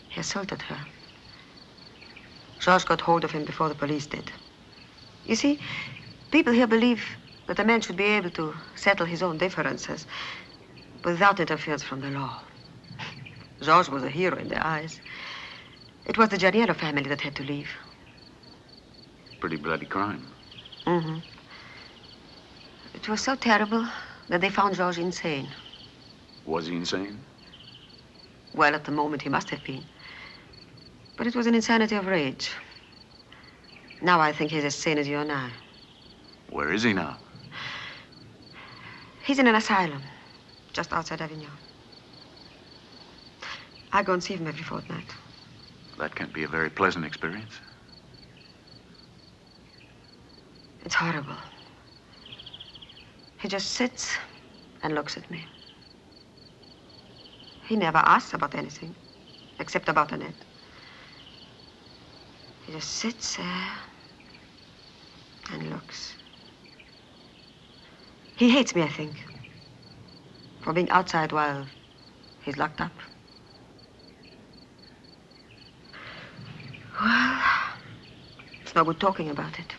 He assaulted her. Georges got hold of him before the police did. You see, people here believe that a man should be able to settle his own differences without interference from the law. Georges was a hero in their eyes. It was the Gianniello family that had to leave. Pretty bloody crime. Mm-hmm. It was so terrible that they found Georges insane. Was he insane? Well, at the moment he must have been. But it was an insanity of rage. Now I think he's as sane as you and I. Where is he now? He's in an asylum, just outside Avignon. I go and see him every fortnight. That can't be a very pleasant experience. It's horrible. He just sits and looks at me. He never asks about anything, except about Annette. He just sits there and looks. He hates me, I think, for being outside while he's locked up. Well, it's no good talking about it.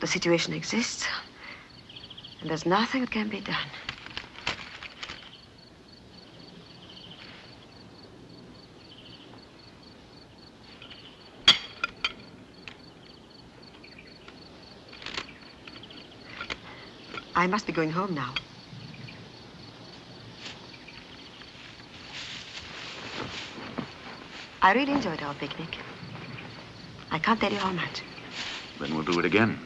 The situation exists, and there's nothing that can be done. I must be going home now. I really enjoyed our picnic. I can't tell you how much. Then we'll do it again.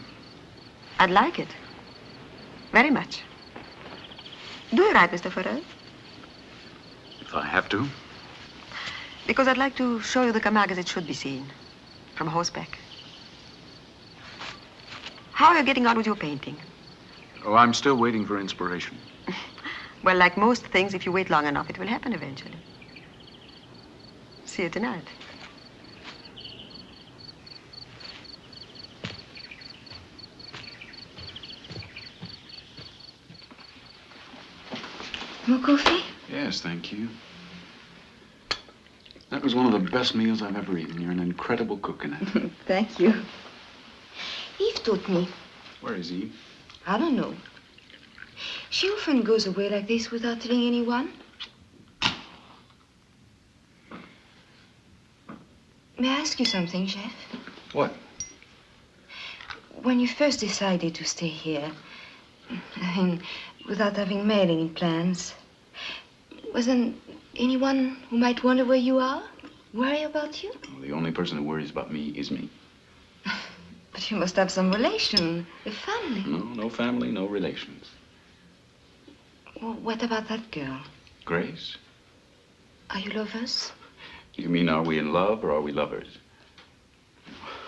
I'd like it. Very much. Do you write, Mr. Farrell? If I have to. Because I'd like to show you the Camargue as it should be seen, from horseback. How are you getting on with your painting? Oh, I'm still waiting for inspiration. Well, like most things, if you wait long enough, it will happen eventually. See you tonight. More coffee? Yes, thank you. That was one of the best meals I've ever eaten. You're an incredible cook, Annette. Thank you. Eve taught me. Where is Eve? I don't know. She often goes away like this without telling anyone. May I ask you something, Jeff? What? When you first decided to stay here, I mean, without having made any plans, wasn't anyone who might wonder where you are? Worry about you? Well, the only person who worries about me is me. But you must have some relation, a family. No family, no relations. Well, what about that girl? Grace? Are you lovers? You mean, are we in love or are we lovers?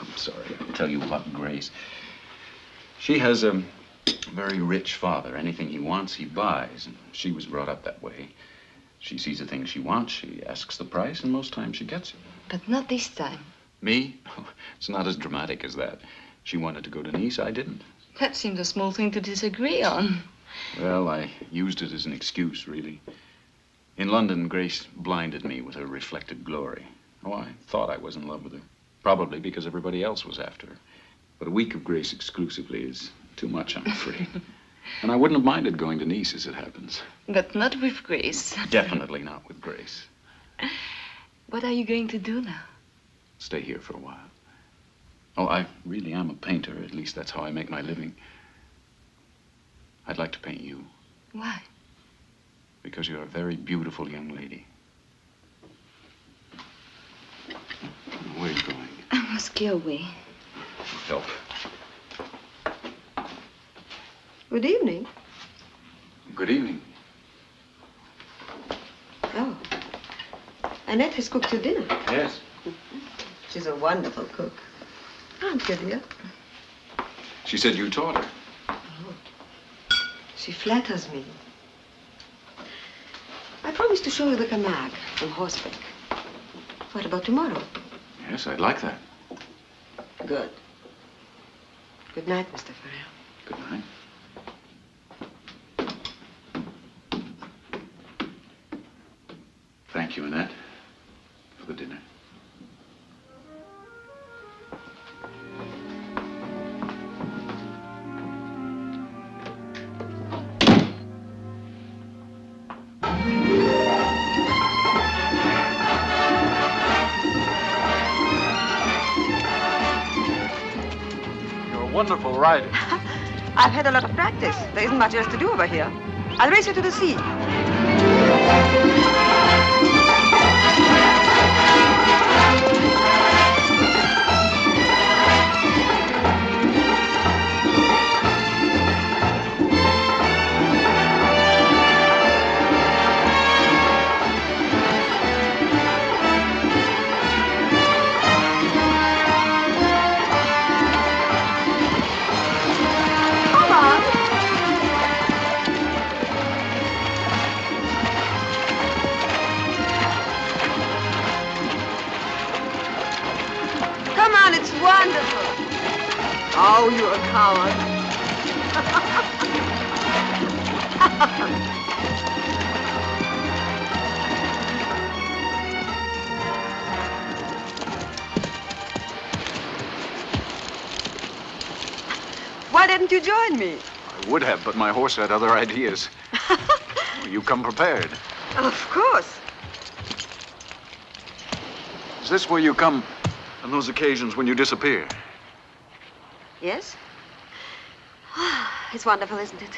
I'm sorry, I'll tell you about Grace. She has a very rich father. Anything he wants, he buys. And she was brought up that way. She sees a thing she wants, she asks the price, and most times she gets it. But not this time. Me? It's not as dramatic as that. She wanted to go to Nice, I didn't. That seems a small thing to disagree on. Well, I used it as an excuse, really. In London, Grace blinded me with her reflected glory. Oh, I thought I was in love with her. Probably because everybody else was after her. But a week of Grace exclusively is too much, I'm afraid. And I wouldn't have minded going to Nice, as it happens. But not with Grace. Definitely not with Grace. What are you going to do now? Stay here for a while. Oh, I really am a painter. At least that's how I make my living. I'd like to paint you. Why? Because you're a very beautiful young lady. Where are you going? I must go away. Help. Good evening. Good evening. Oh. Annette has cooked your dinner. Yes. She's a wonderful cook. Aren't you, dear? She said you taught her. Oh. She flatters me. I promised to show you the Camargue on horseback. What about tomorrow? Yes, I'd like that. Good. Good night, Mr. Farrell. Good night. Thank you, Annette, for the dinner. Wonderful riding. I've had a lot of practice. There isn't much else to do over here. I'll race you to the sea. Wonderful. Oh, you're a coward. Why didn't you join me? I would have, but my horse had other ideas. You come prepared. Of course. Is this where you come on those occasions when you disappear? Yes. It's wonderful, isn't it?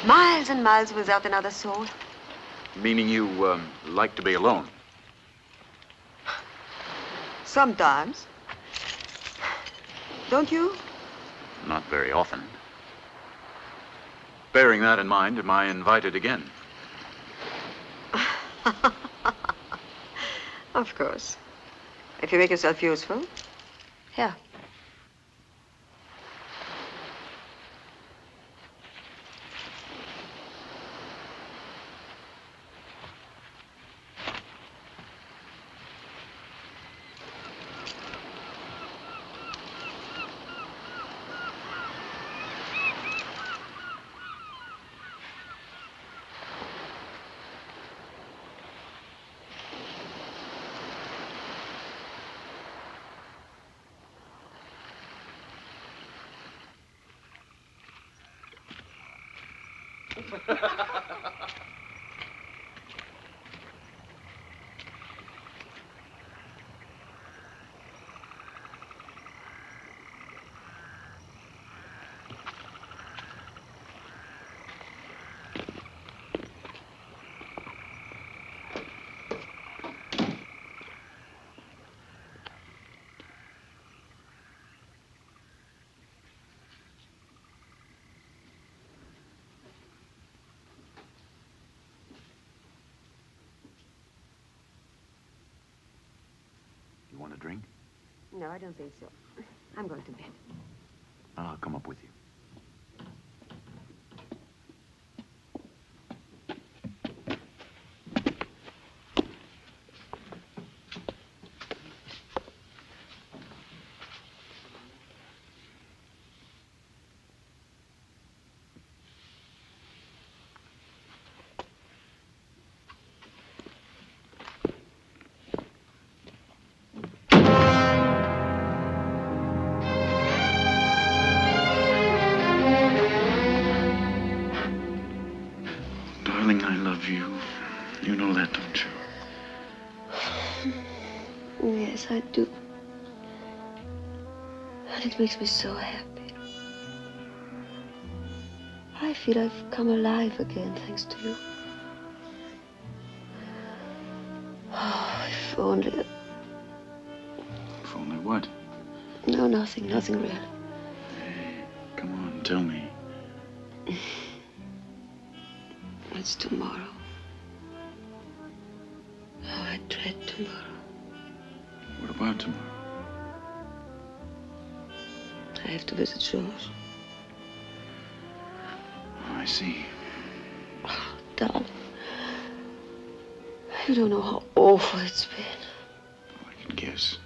Miles and miles without another soul. Meaning you like to be alone? Sometimes. Don't you? Not very often. Bearing that in mind, am I invited again? Of course. If you make yourself useful. Here. You want a drink? No, I don't think so. I'm going to bed. I'll come up with you. Darling, I love you. You know that, don't you? Yes, I do. And it makes me so happy. I feel I've come alive again, thanks to you. Oh, if only... If only what? No, nothing really. Hey, come on, tell me. It's tomorrow. Oh, I dread tomorrow. What about tomorrow? I have to visit George. Oh, I see. Oh, darling. You don't know how awful it's been. Oh, I can guess.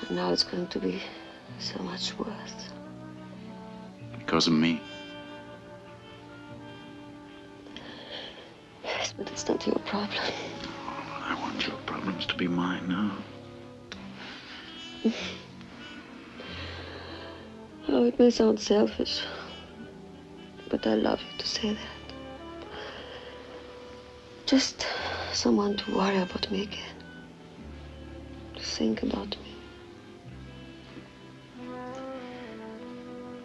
And now it's going to be so much worse. Because of me? Yes, but it's not your problem. Oh, I want your problems to be mine now. Oh, it may sound selfish, but I love you to say that. Just someone to worry about me again. To think about me.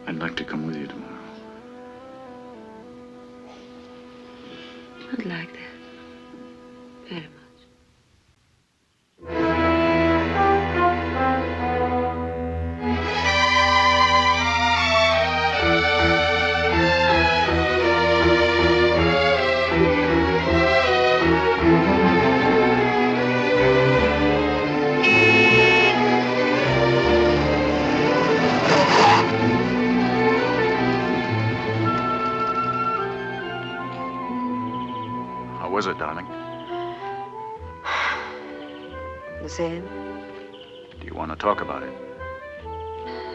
I'd like to come with you tomorrow. I'd like that. Very much. How was it, darling? The same? Do you want to talk about it?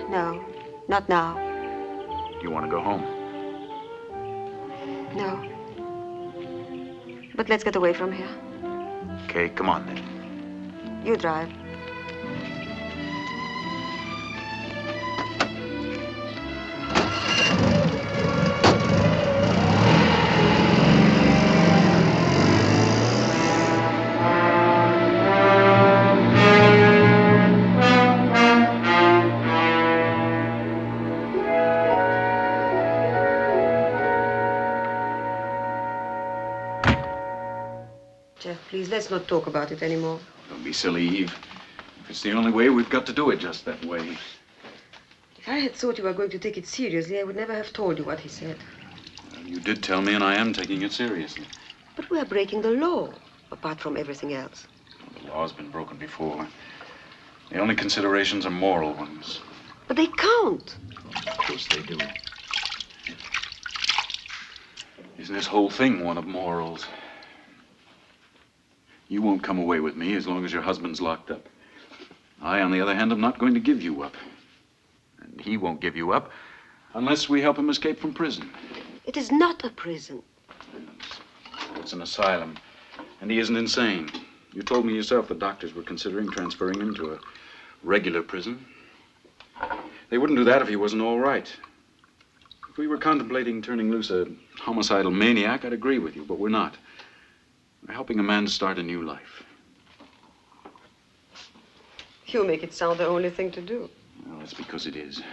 No, not now. Do you want to go home? No. But let's get away from here. Okay, come on then. You drive. Jeff, please, let's not talk about it anymore. Don't be silly, Eve. If it's the only way, we've got to do it just that way. If I had thought you were going to take it seriously, I would never have told you what he said. Well, you did tell me, and I am taking it seriously. But we are breaking the law, apart from everything else. Well, the law's been broken before. The only considerations are moral ones. But they count. Of course they do. Isn't this whole thing one of morals? You won't come away with me as long as your husband's locked up. I, on the other hand, am not going to give you up. And he won't give you up unless we help him escape from prison. It is not a prison. It's an asylum. And he isn't insane. You told me yourself the doctors were considering transferring him to a regular prison. They wouldn't do that if he wasn't all right. If we were contemplating turning loose a homicidal maniac, I'd agree with you, but we're not. We're helping a man to start a new life. You make it sound the only thing to do. Well, that's because it is.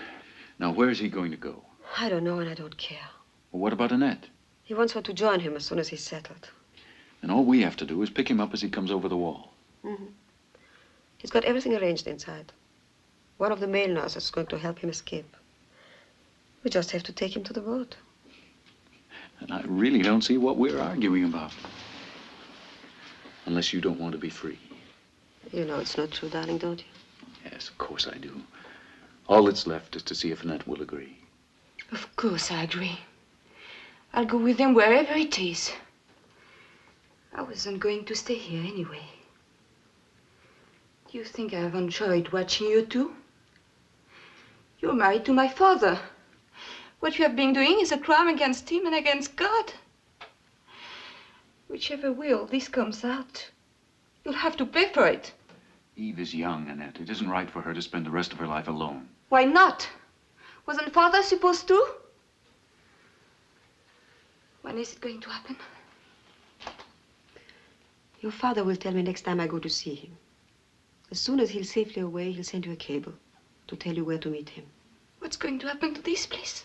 Now, where is he going to go? I don't know, and I don't care. Well, what about Annette? He wants her to join him as soon as he's settled. And all we have to do is pick him up as he comes over the wall. Mm-hmm. He's got everything arranged inside. One of the male nurses is going to help him escape. We just have to take him to the boat. And I really don't see what we're arguing about. Unless you don't want to be free. You know it's not true, darling, don't you? Yes, of course I do. All that's left is to see if Annette will agree. Of course I agree. I'll go with them wherever it is. I wasn't going to stay here anyway. Do you think I've enjoyed watching you two? You're married to my father. What you have been doing is a crime against him and against God. Whichever way all this comes out, you'll have to pay for it. Eve is young, Annette. It isn't right for her to spend the rest of her life alone. Why not? Wasn't father supposed to? When is it going to happen? Your father will tell me next time I go to see him. As soon as he's safely away, he'll send you a cable to tell you where to meet him. What's going to happen to this place?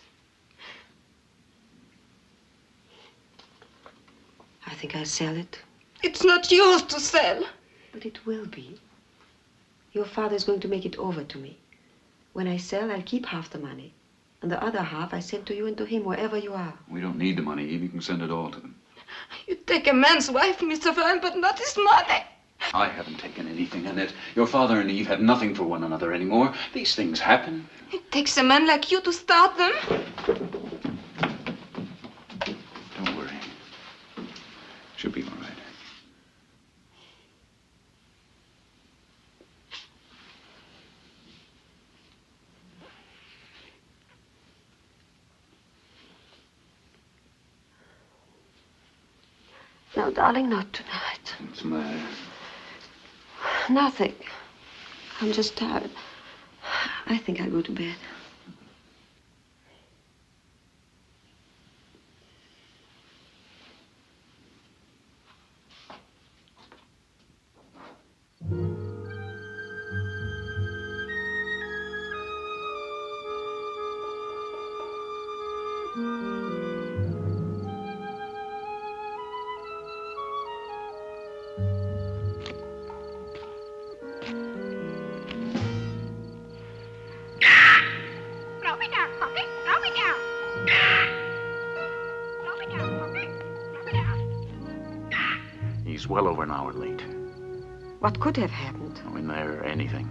I think I'll sell it. It's not yours to sell. But it will be. Your father's going to make it over to me. When I sell, I'll keep half the money. And the other half I send to you and to him, wherever you are. We don't need the money, Eve. You can send it all to them. You take a man's wife, Mr. Farrell, but not his money. I haven't taken anything, Annette. Your father and Eve had nothing for one another anymore. These things happen. It takes a man like you to start them. Don't worry. She'll be all right. No, darling, not tonight. What's the matter? Nothing. I'm just tired. I think I'll go to bed. He's well over an hour late. What could have happened? Oh, in there, anything.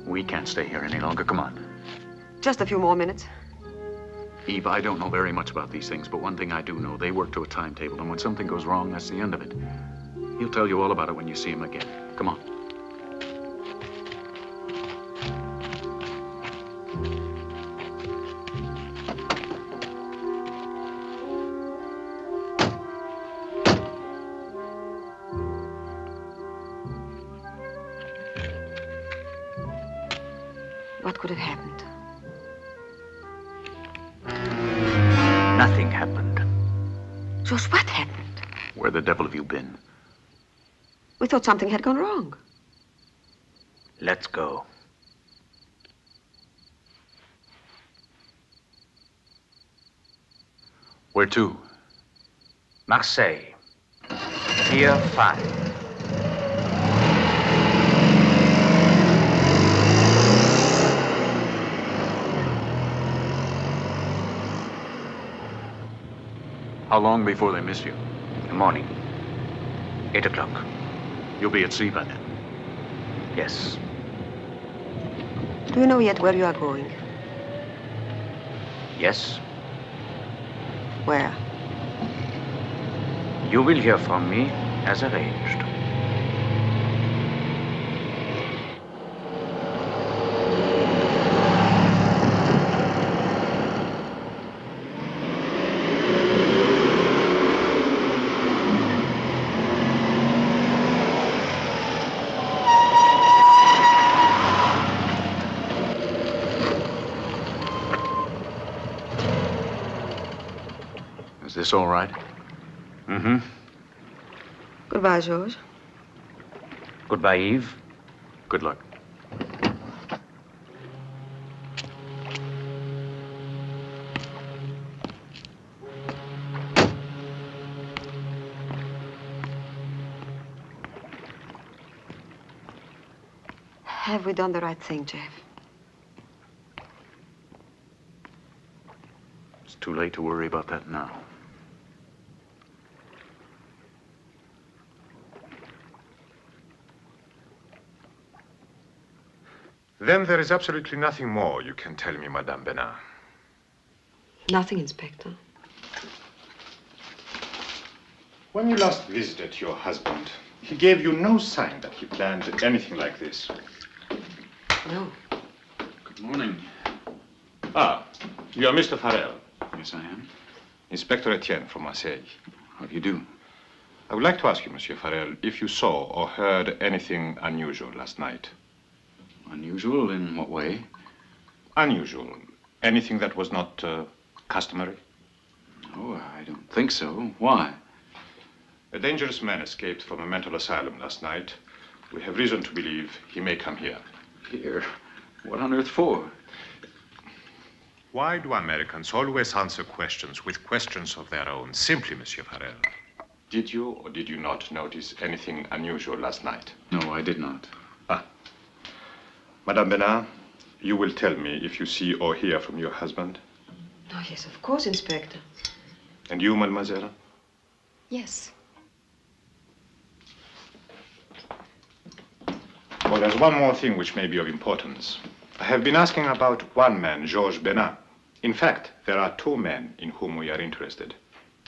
We can't stay here any longer. Come on. Just a few more minutes. Eve, I don't know very much about these things, but one thing I do know, they work to a timetable, and when something goes wrong, that's the end of it. He'll tell you all about it when you see him again. Come on. What could have happened? Nothing happened. Just what happened? Where the devil have you been? We thought something had gone wrong. Let's go. Where to? Marseille. Pier 5. How long before they miss you? In the morning. 8 o'clock. You'll be at sea by then. Yes. Do you know yet where you are going? Yes. Where? You will hear from me as arranged. Is this all right? Mm-hmm. Goodbye, George. Goodbye, Eve. Good luck. Have we done the right thing, Jeff? It's too late to worry about that now. Then there is absolutely nothing more you can tell me, Madame Beynat. Nothing, Inspector. When you last visited your husband, he gave you no sign that he planned anything like this. No. Good morning. Ah, you are Mr. Farrell. Yes, I am. Inspector Etienne from Marseille. How do you do? I would like to ask you, Monsieur Farrell, if you saw or heard anything unusual last night. Unusual in what way? Unusual. Anything that was not customary? Oh, I don't think so. Why? A dangerous man escaped from a mental asylum last night. We have reason to believe he may come here. Here? What on earth for? Why do Americans always answer questions with questions of their own? Simply, Monsieur Farrell. Did you or did you not notice anything unusual last night? No, I did not. Madame Beynat, you will tell me if you see or hear from your husband. Oh, yes, of course, Inspector. And you, mademoiselle? Yes. Well, there's one more thing which may be of importance. I have been asking about one man, Georges Beynat. In fact, there are two men in whom we are interested.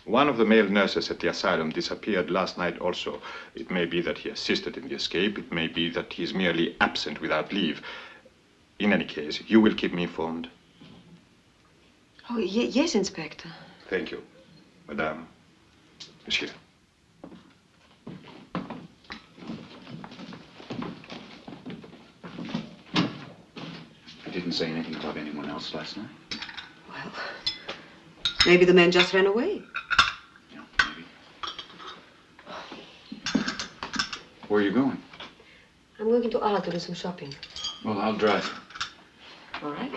One of the male nurses at the asylum disappeared last night also. It may be that he assisted in the escape. It may be that he is merely absent without leave. In any case, you will keep me informed. Oh, yes, Inspector. Thank you, Madame. Monsieur. I didn't say anything about anyone else last night. Well, maybe the man just ran away. Yeah, maybe. Where are you going? I'm going to Arles to do some shopping. Well, I'll drive. All right.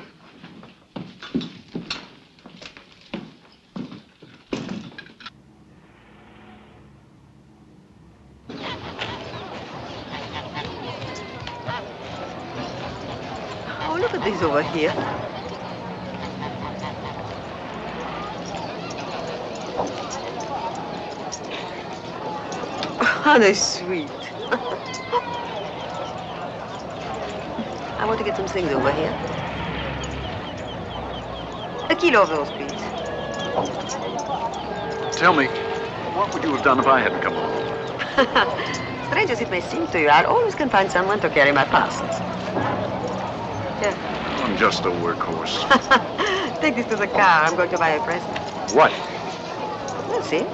Oh, look at these over here. Oh, they're sweet. I want to get some things over here. A kilo of those, please. Tell me, what would you have done if I hadn't come along? Strange as it may seem to you, I always can find someone to carry my parcels. Here. I'm just a workhorse. Take this to the car. I'm going to buy a present. What? We'll see.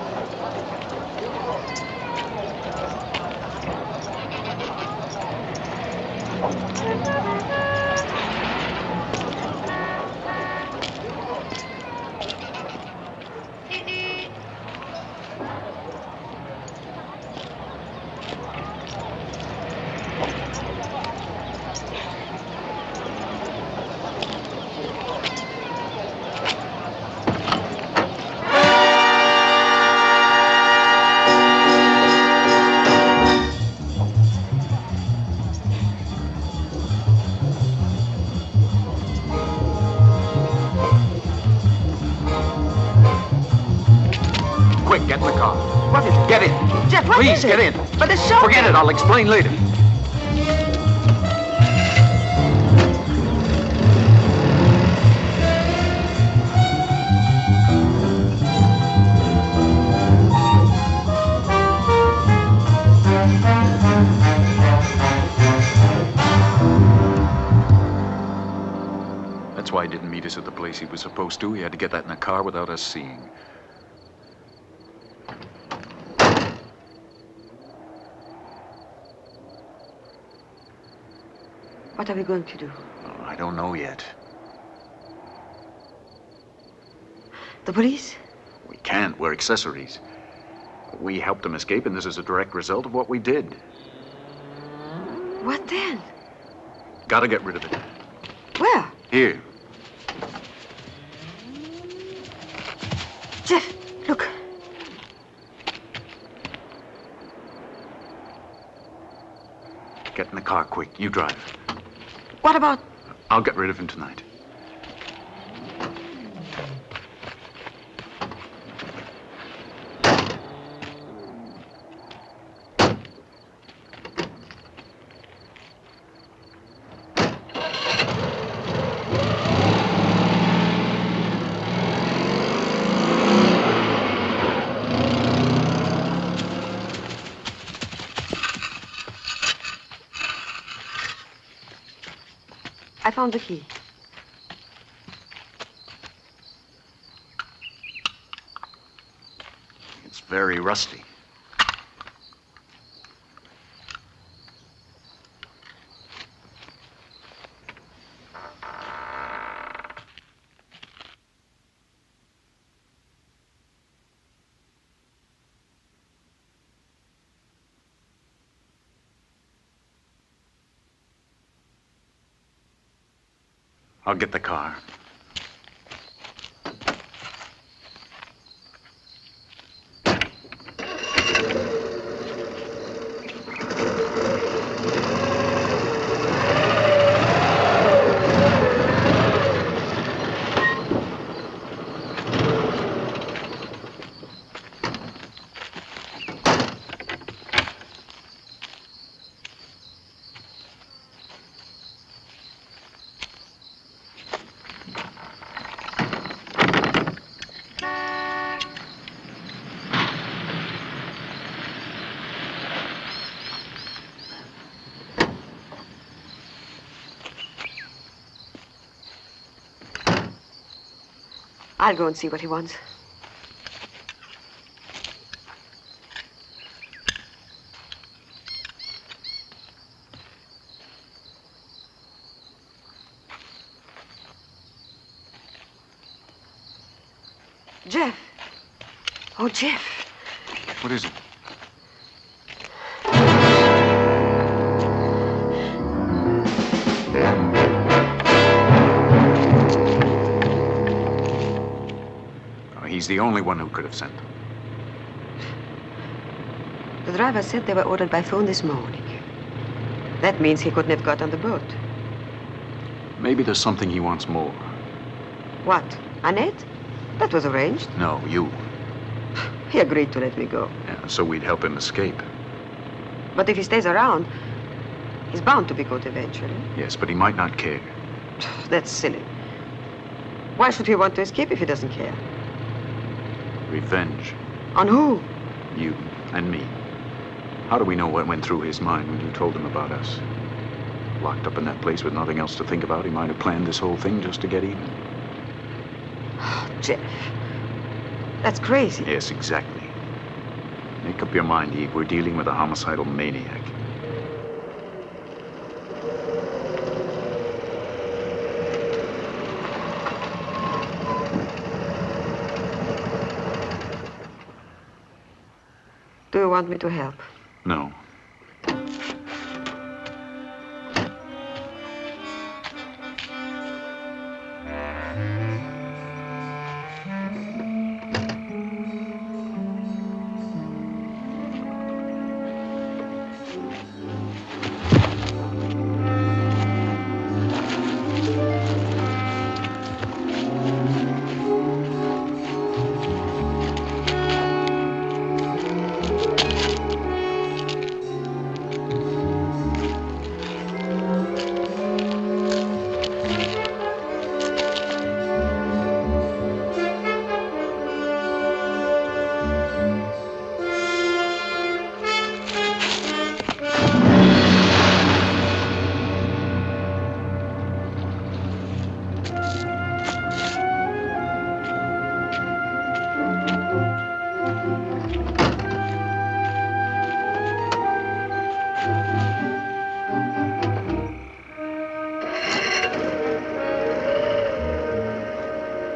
Get in the car. What is it? Get in. Jeff, what Please, is it? get in. But the show... Forget it. I'll explain later. That's why he didn't meet us at the place he was supposed to. He had to get that in the car without us seeing. What are we going to do? Oh, I don't know yet. The police? can't. We're accessories. We helped him escape, and this is a direct result of what we did. What then? Gotta get rid of it. Where? Here. Jeff, look. Get in the car quick. You drive. What about... I'll get rid of him tonight. I found the key. It's very rusty. I'll get the car. I'll go and see what he wants. Jeff. Oh, Jeff. What is it? He's the only one who could have sent them. The driver said they were ordered by phone this morning. That means he couldn't have got on the boat. Maybe there's something he wants more. What? Annette? That was arranged. No, you. He agreed to let me go. Yeah, so we'd help him escape. But if he stays around, he's bound to be caught eventually. Yes, but he might not care. That's silly. Why should he want to escape if he doesn't care? Revenge. On who? You and me. How do we know what went through his mind when you told him about us? Locked up in that place with nothing else to think about, he might have planned this whole thing just to get even. Oh, Jeff. That's crazy. Yes, exactly. Make up your mind, Eve. We're dealing with a homicidal maniac. Do you want me to help? No.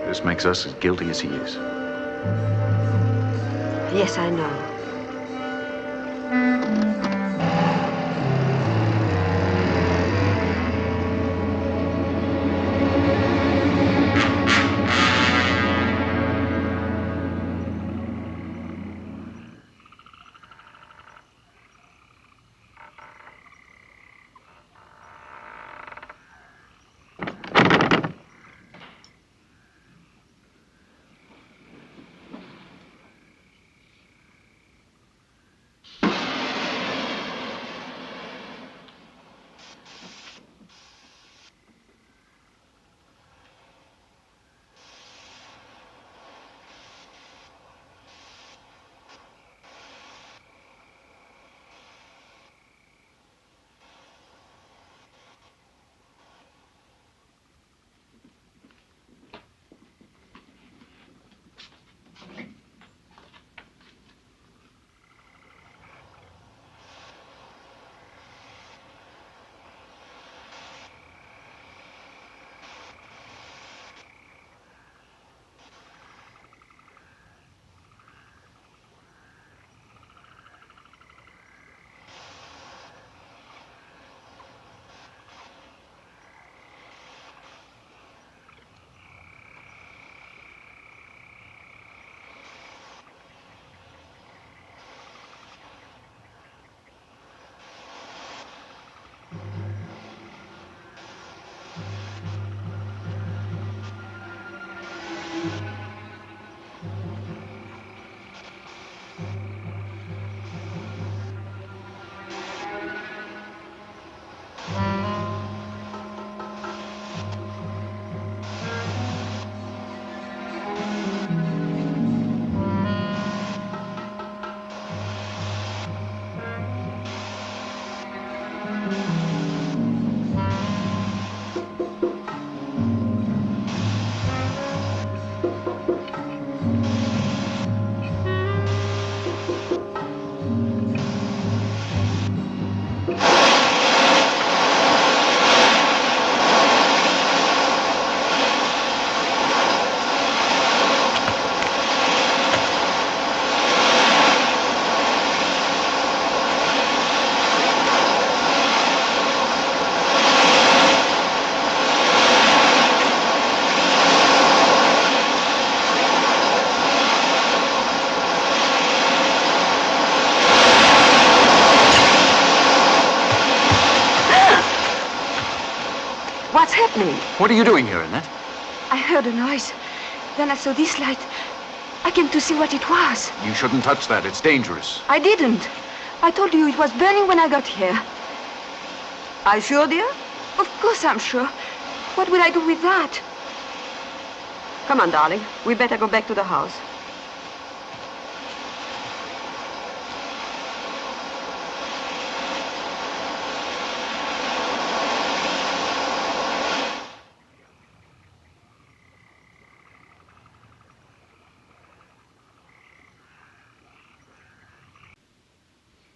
This makes us as guilty as he is. Yes, I know. What's happening? What are you doing here, Annette? I heard a noise. Then I saw this light. I came to see what it was. You shouldn't touch that. It's dangerous. I didn't. I told you it was burning when I got here. Are you sure, dear? Of course I'm sure. What will I do with that? Come on, darling. We better go back to the house.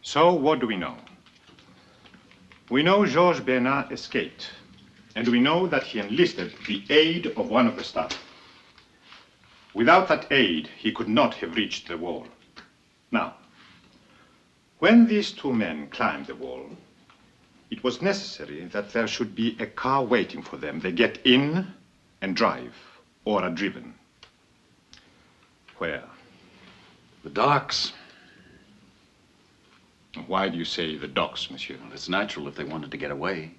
So, what do we know? We know Georges Beynat escaped, and we know that he enlisted the aid of one of the staff. Without that aid, he could not have reached the wall. Now, when these two men climbed the wall, it was necessary that there should be a car waiting for them. They get in and drive, or are driven. Where? The docks. Why do you say the docks, monsieur? Well, it's natural if they wanted to get away.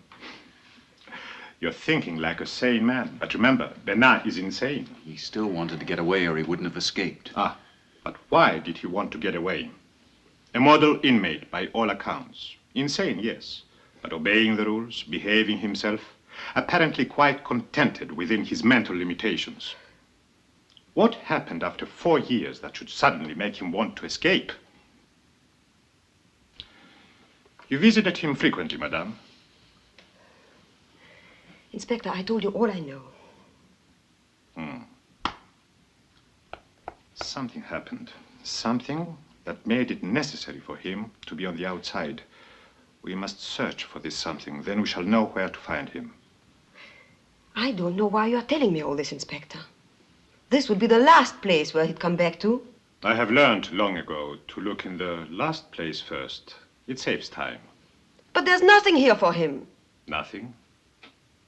You're thinking like a sane man. But remember, Beynat is insane. He still wanted to get away or he wouldn't have escaped. Ah, but why did he want to get away? A model inmate, by all accounts. Insane, yes, but obeying the rules, behaving himself, apparently quite contented within his mental limitations. What happened after 4 years that should suddenly make him want to escape? You visited him frequently, madame. Inspector, I told you all I know. Something happened. Something that made it necessary for him to be on the outside. We must search for this something. Then we shall know where to find him. I don't know why you are telling me all this, Inspector. This would be the last place where he'd come back to. I have learned long ago to look in the last place first. It saves time. But there's nothing here for him. Nothing?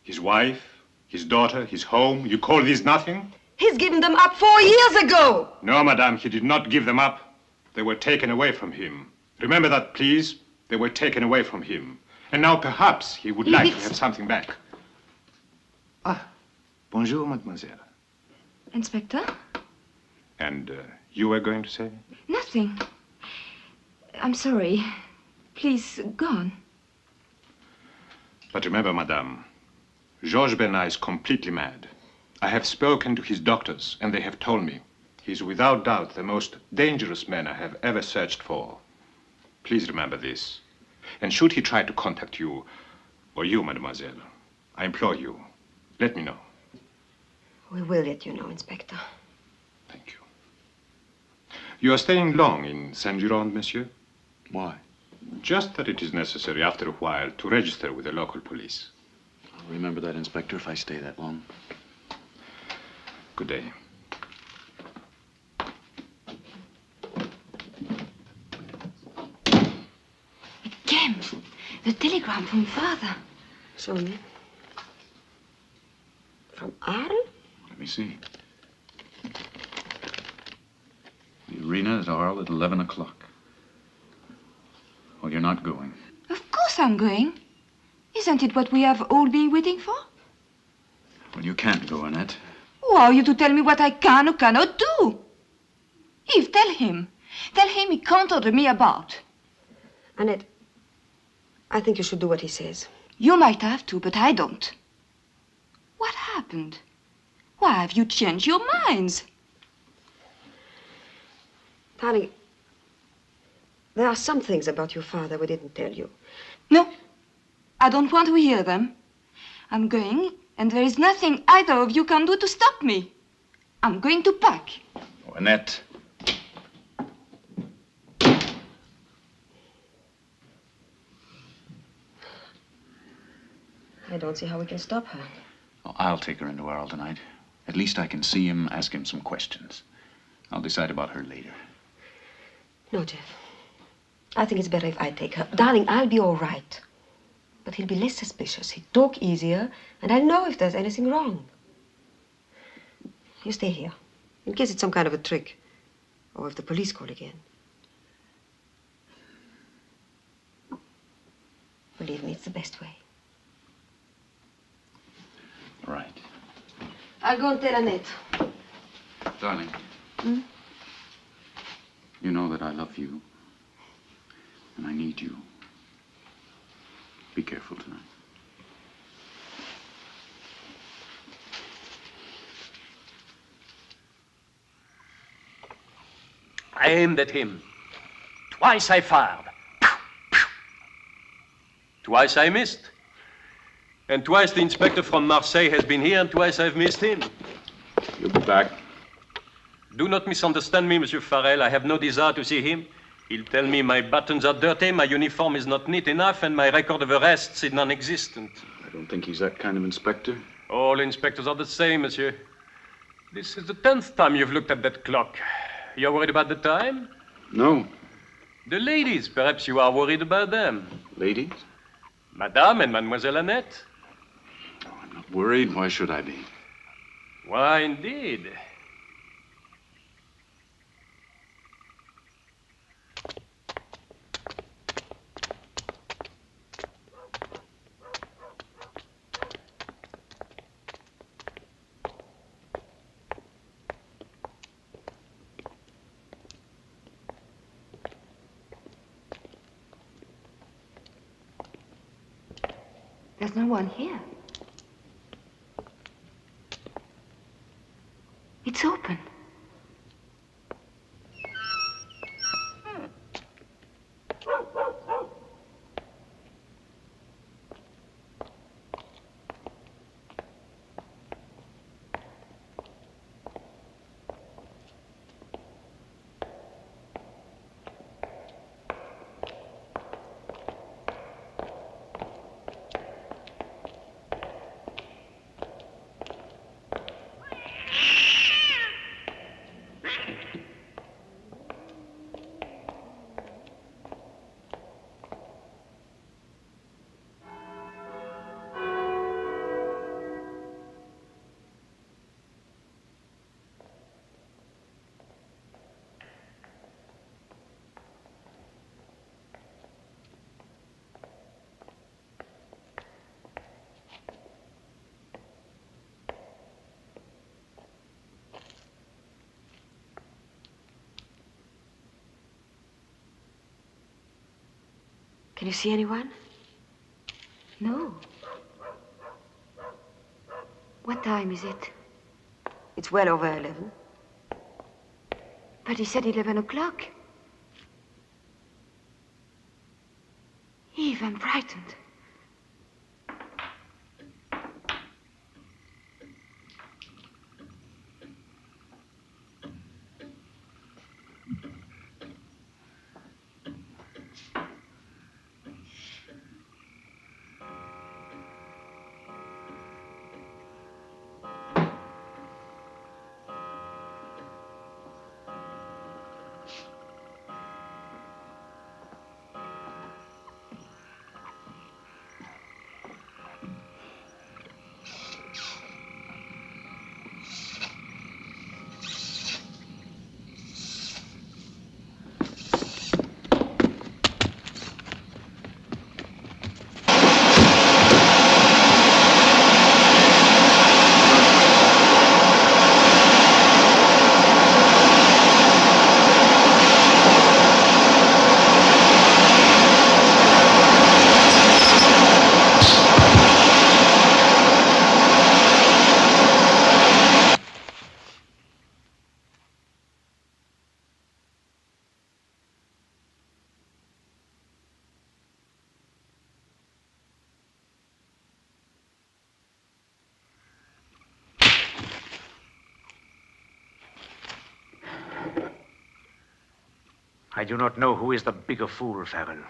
His wife, his daughter, his home, you call these nothing? He's given them up 4 years ago. No, madame, he did not give them up. They were taken away from him. Remember that, please. They were taken away from him. And now perhaps he would like to have something back. Ah, bonjour, mademoiselle. Inspector? And you were going to say? Nothing. I'm sorry. Please, go on. But remember, madame, Georges Beynat is completely mad. I have spoken to his doctors, and they have told me he's without doubt the most dangerous man I have ever searched for. Please remember this. And should he try to contact you, or you, mademoiselle, I implore you, let me know. We will let you know, Inspector. Thank you. You are staying long in Saint-Gironde, monsieur? Why? Just that it is necessary after a while to register with the local police. I'll remember that, Inspector, if I stay that long. Good day. Again, the telegram from father. Show me. From Arles? Let me see. The arena at Arles at 11 o'clock. Well, you're not going. Of course I'm going. Isn't it what we have all been waiting for? Well, you can't go, Annette. Who are you to tell me what I can or cannot do? Eve, tell him. Tell him he can't order me about. Annette, I think you should do what he says. You might have to, but I don't. What happened? Why have you changed your minds? Darling, there are some things about your father we didn't tell you. No, I don't want to hear them. I'm going, and there is nothing either of you can do to stop me. I'm going to pack. Oh, Annette. I don't see how we can stop her. Oh, I'll take her into Arles tonight. At least I can see him, ask him some questions. I'll decide about her later. No, Jeff. I think it's better if I take her. Darling, I'll be all right. But he'll be less suspicious. He'll talk easier, and I'll know if there's anything wrong. You stay here, in case it's some kind of a trick. Or if the police call again. Believe me, it's the best way. All right. I'll go and tell Annette. Darling. Hmm? You know that I love you. And I need you. Be careful tonight. I aimed at him. Twice I fired. Twice I missed. And twice the inspector from Marseille has been here, and twice I've missed him. You'll be back. Do not misunderstand me, Monsieur Farrell. I have no desire to see him. He'll tell me my buttons are dirty, my uniform is not neat enough, and my record of arrests is non-existent. I don't think he's that kind of inspector. All inspectors are the same, monsieur. This is the 10th time you've looked at that clock. You're worried about the time? No. The ladies, perhaps you are worried about them. Ladies? Madame and Mademoiselle Annette. Oh, I'm not worried. Why should I be? Why, indeed. There's no one here. It's open. Can you see anyone? No. What time is it? It's well over 11. But he said 11 o'clock. Eve, I'm frightened. I do not know who is the bigger fool, Farrell.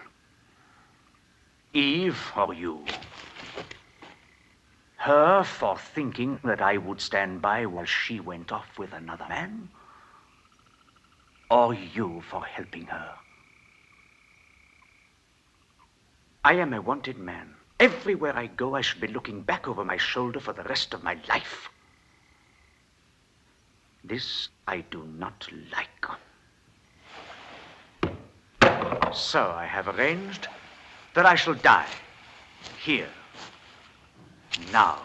Eve or you? Her for thinking that I would stand by while she went off with another man? Or you for helping her? I am a wanted man. Everywhere I go, I should be looking back over my shoulder for the rest of my life. This I do not like. So I have arranged that I shall die here, now.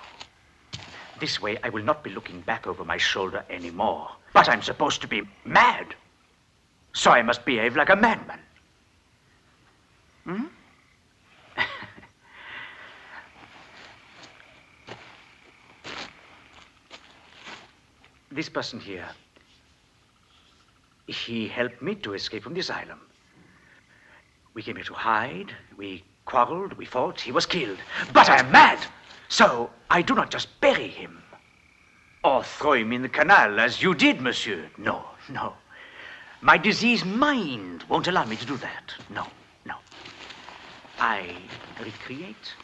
This way I will not be looking back over my shoulder anymore. But I'm supposed to be mad, so I must behave like a madman. Hmm? This person here, he helped me to escape from the asylum. We came here to hide, we quarreled, we fought, he was killed. But I am mad, so I do not just bury him or throw him in the canal as you did, monsieur. No, no. My diseased mind won't allow me to do that. No, no. I recreate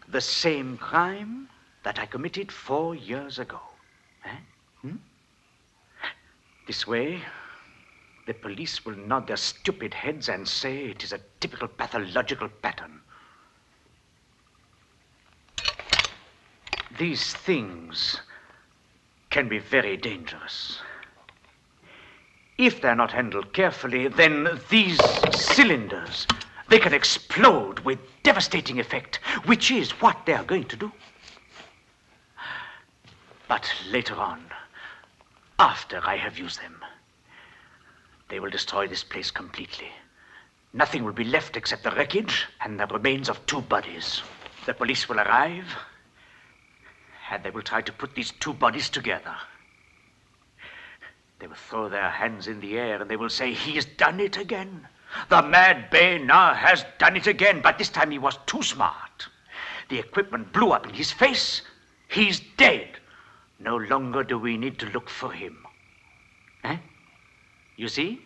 the same crime that I committed 4 years ago. This way, the police will nod their stupid heads and say it is a typical pathological pattern. These things can be very dangerous. If they're not handled carefully, then these cylinders, they can explode with devastating effect, which is what they're going to do. But later on, after I have used them, they will destroy this place completely. Nothing will be left except the wreckage and the remains of 2 bodies. The police will arrive, and they will try to put these 2 bodies together. They will throw their hands in the air and they will say, "He's done it again. The mad Beynat has done it again." But this time he was too smart. The equipment blew up in his face. He's dead. No longer do we need to look for him. You see?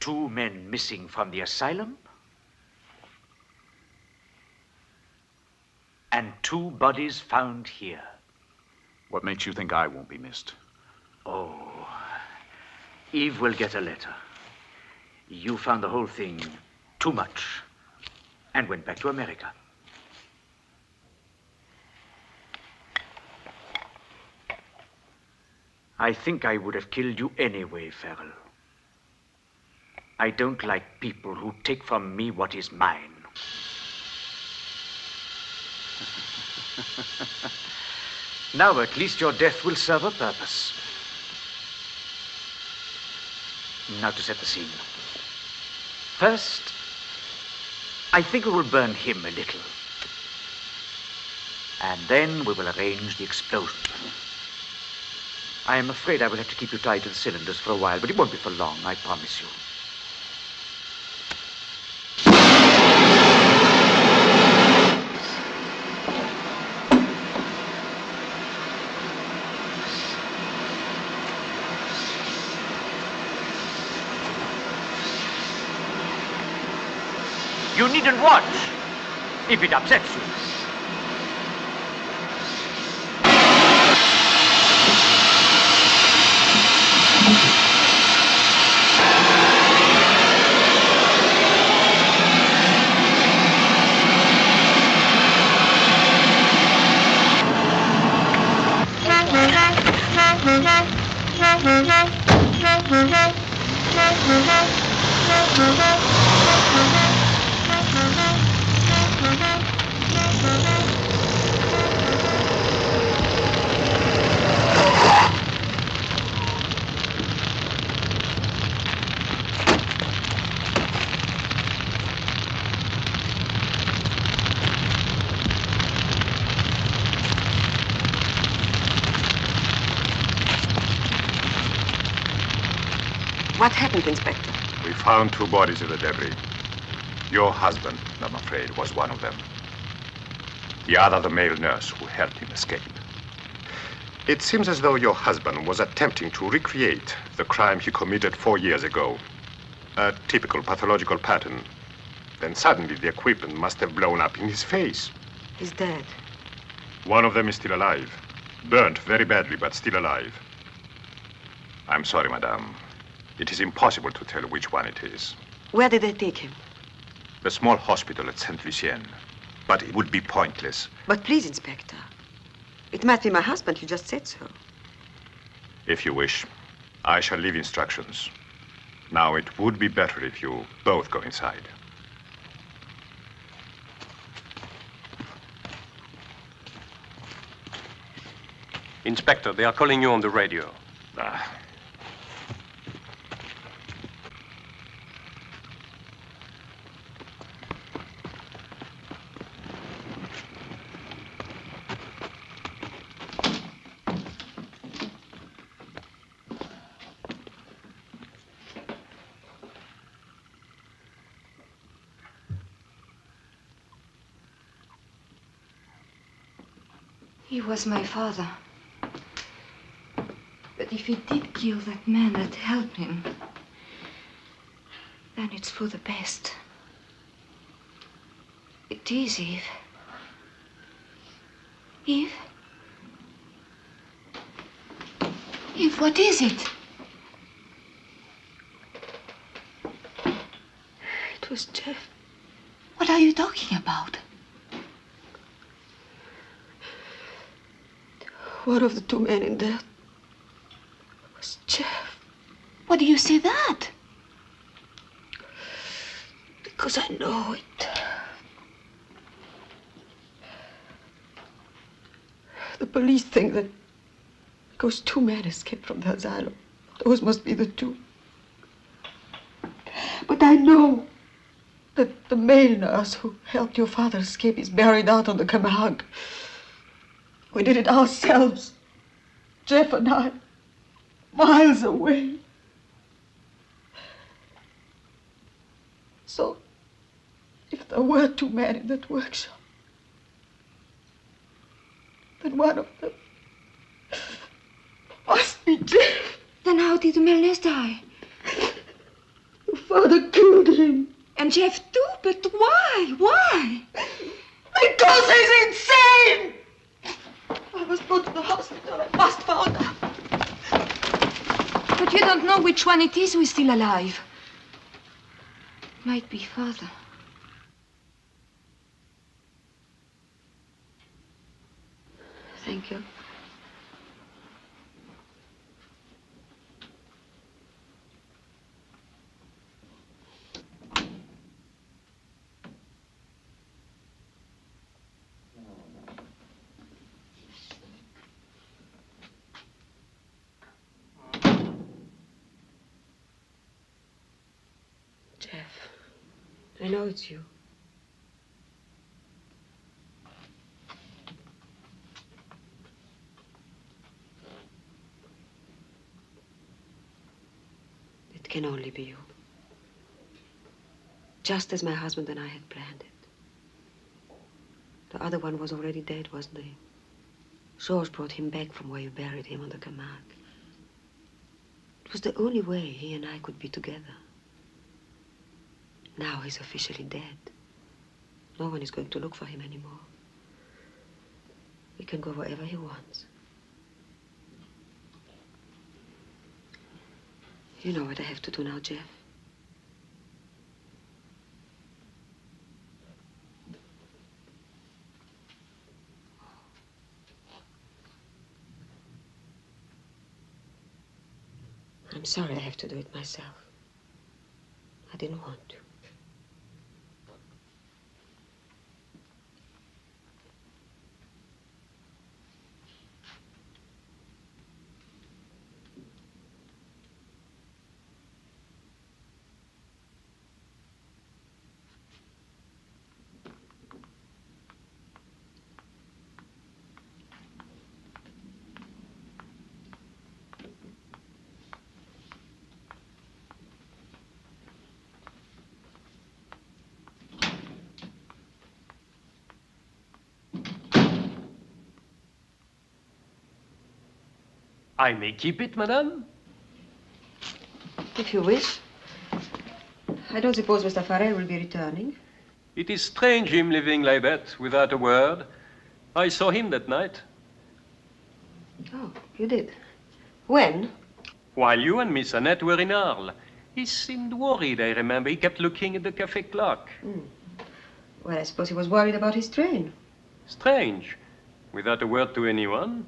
2 men missing from the asylum, and 2 bodies found here. What makes you think I won't be missed? Oh, Eve will get a letter. You found the whole thing too much and went back to America. I think I would have killed you anyway, Farrell. I don't like people who take from me what is mine. Now at least your death will serve a purpose. Now to set the scene. First, I think we will burn him a little. And then we will arrange the explosion. I am afraid I will have to keep you tied to the cylinders for a while, but it won't be for long, I promise you. You needn't watch, if it upsets you. What happened, Inspector? We found 2 bodies in the debris. Your husband, I'm afraid, was one of them. The other, the male nurse who helped him escape. It seems as though your husband was attempting to recreate the crime he committed 4 years ago. A typical pathological pattern. Then suddenly the equipment must have blown up in his face. He's dead. One of them is still alive. Burnt very badly, but still alive. I'm sorry, madame. It is impossible to tell which one it is. Where did they take him? The small hospital at Saint Lucien. But it would be pointless. But please, Inspector. It might be my husband. You just said so. If you wish, I shall leave instructions. Now, it would be better if you both go inside. Inspector, they are calling you on the radio. He was my father. But if he did kill that man that helped him, then it's for the best. It is, Eve. Eve? Eve, what is it? It was Jeff. What are you talking about? One of the 2 men in there was Jeff. Why do you say that? Because I know it. The police think that because 2 men escaped from the asylum, those must be the 2. But I know that the male nurse who helped your father escape is buried out on the Camargue. We did it ourselves, Jeff and I, miles away. So, if there were 2 men in that workshop, then one of them must be Jeff. Then how did the male nurse die? Your father killed him. And Jeff too? But why? Why? Because he's insane! I was brought to the hospital. I must find out. But you don't know which one it is who is still alive. Might be father. Thank you. Jeff. I know it's you. It can only be you. Just as my husband and I had planned it. The other one was already dead, wasn't he? Georges brought him back from where you buried him on the Camargue. It was the only way he and I could be together. Now he's officially dead. No one is going to look for him anymore. He can go wherever he wants. You know what I have to do now, Jeff. I'm sorry I have to do it myself. I didn't want to. I may keep it, madame? If you wish. I don't suppose Mr. Farrell will be returning. It is strange him living like that, without a word. I saw him that night. Oh, you did? When? While you and Miss Annette were in Arles. He seemed worried, I remember. He kept looking at the cafe clock. Well, I suppose he was worried about his train. Strange. Without a word to anyone.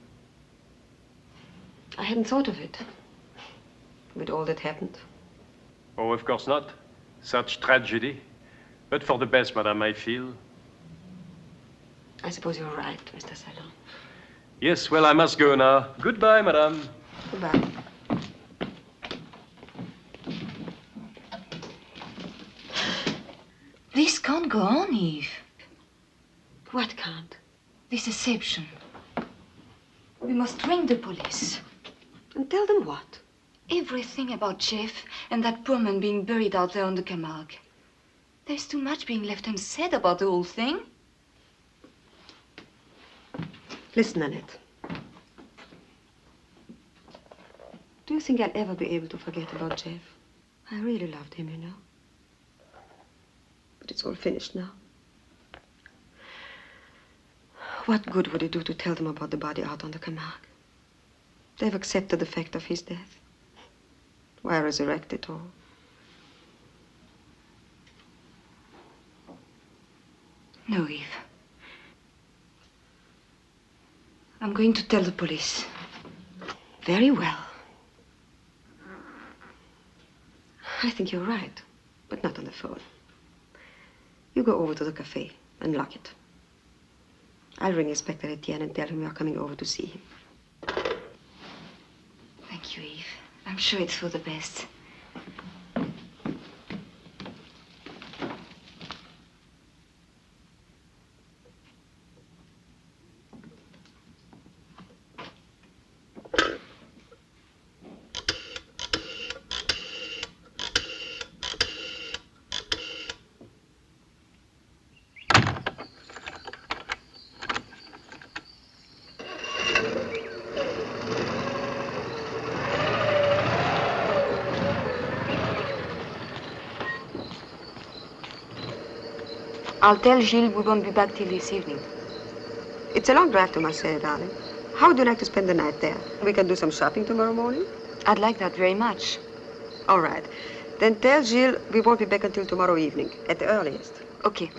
I hadn't thought of it. With all that happened. Oh, of course not. Such tragedy. But for the best, madame, I feel. I suppose you're right, Mr. Salon. Yes, well, I must go now. Goodbye, madame. Goodbye. This can't go on, Eve. What can't? This deception. We must ring the police. And tell them what? Everything about Jeff and that poor man being buried out there on the Camargue. There's too much being left unsaid about the whole thing. Listen, Annette. Do you think I'll ever be able to forget about Jeff? I really loved him, you know. But it's all finished now. What good would it do to tell them about the body out on the Camargue? They've accepted the fact of his death. Why resurrect it all? No, Eve. I'm going to tell the police. Very well. I think you're right, but not on the phone. You go over to the cafe and lock it. I'll ring Inspector Etienne and tell him you're coming over to see him. Thank you, Eve. I'm sure it's for the best. I'll tell Gilles we won't be back till this evening. It's a long drive to Marseille, darling. How would you like to spend the night there? We can do some shopping tomorrow morning. I'd like that very much. All right. Then tell Gilles we won't be back until tomorrow evening, at the earliest. Okay.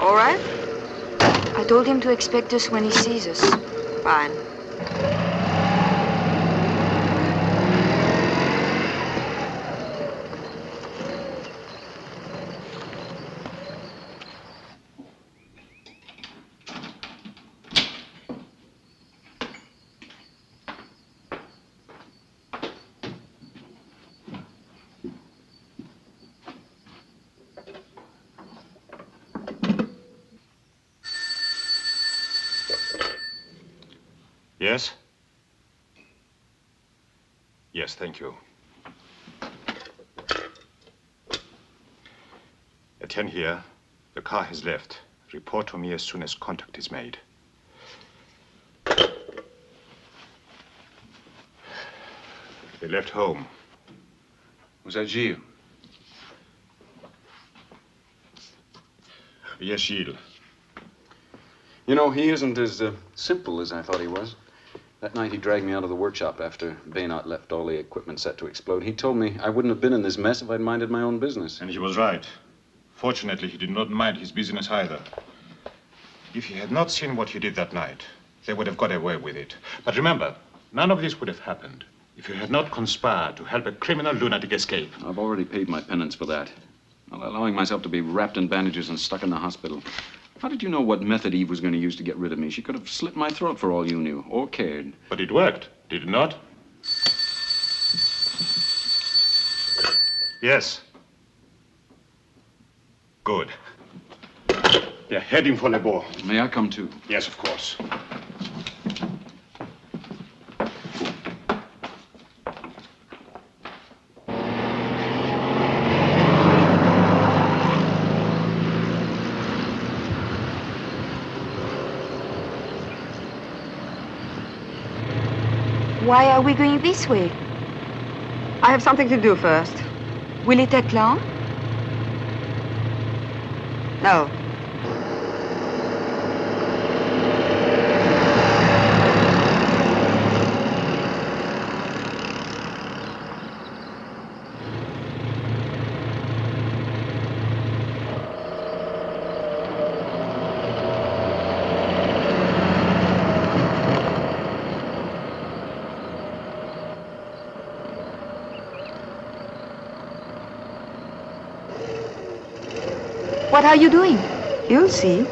All right? I told him to expect us when he sees us. Fine. Yes? Yes, thank you. Etienne here. The car has left. Report to me as soon as contact is made. They left home. Was that Gilles? Yes, Gilles. You know, he isn't as simple as I thought he was. That night he dragged me out of the workshop after Beynat left all the equipment set to explode. He told me I wouldn't have been in this mess if I'd minded my own business. And he was right. Fortunately, he did not mind his business either. If he had not seen what you did that night, they would have got away with it. But remember, none of this would have happened if you had not conspired to help a criminal lunatic escape. I've already paid my penance for that. Well, allowing myself to be wrapped in bandages and stuck in the hospital. How did you know what method Eve was going to use to get rid of me? She could have slit my throat for all you knew, or cared. But it worked, did it not? Yes. Good. They're heading for Le Bourg. May I come too? Yes, of course. Why are we going this way? I have something to do first. Will it take long? No. What are you doing? You'll see.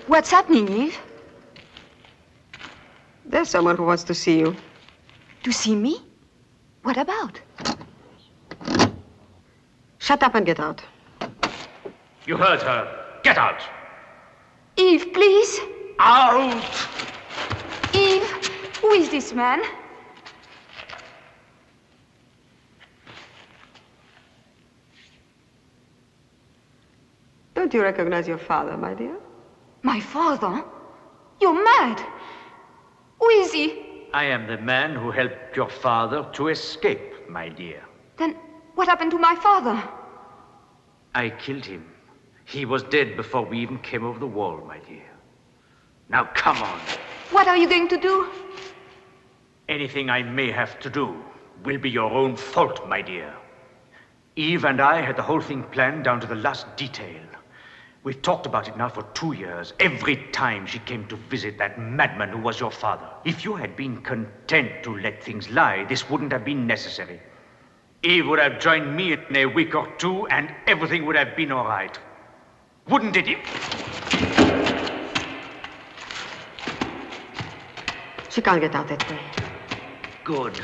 What's happening, Eve? There's someone who wants to see you. To see me? What about? Shut up and get out. You heard her. Get out. Eve, please. Out! Eve, who is this man? Don't you recognize your father, my dear? My father? You're mad. Who is he? I am the man who helped your father to escape, my dear. Then what happened to my father? I killed him. He was dead before we even came over the wall, my dear. Now come on. What are you going to do? Anything I may have to do will be your own fault, my dear. Eve and I had the whole thing planned down to the last detail. We've talked about it now for 2 years, every time she came to visit that madman who was your father. If you had been content to let things lie, this wouldn't have been necessary. Eve would have joined me in a week or two, and everything would have been all right. Wouldn't it, Eve? She can't get out that way. Good.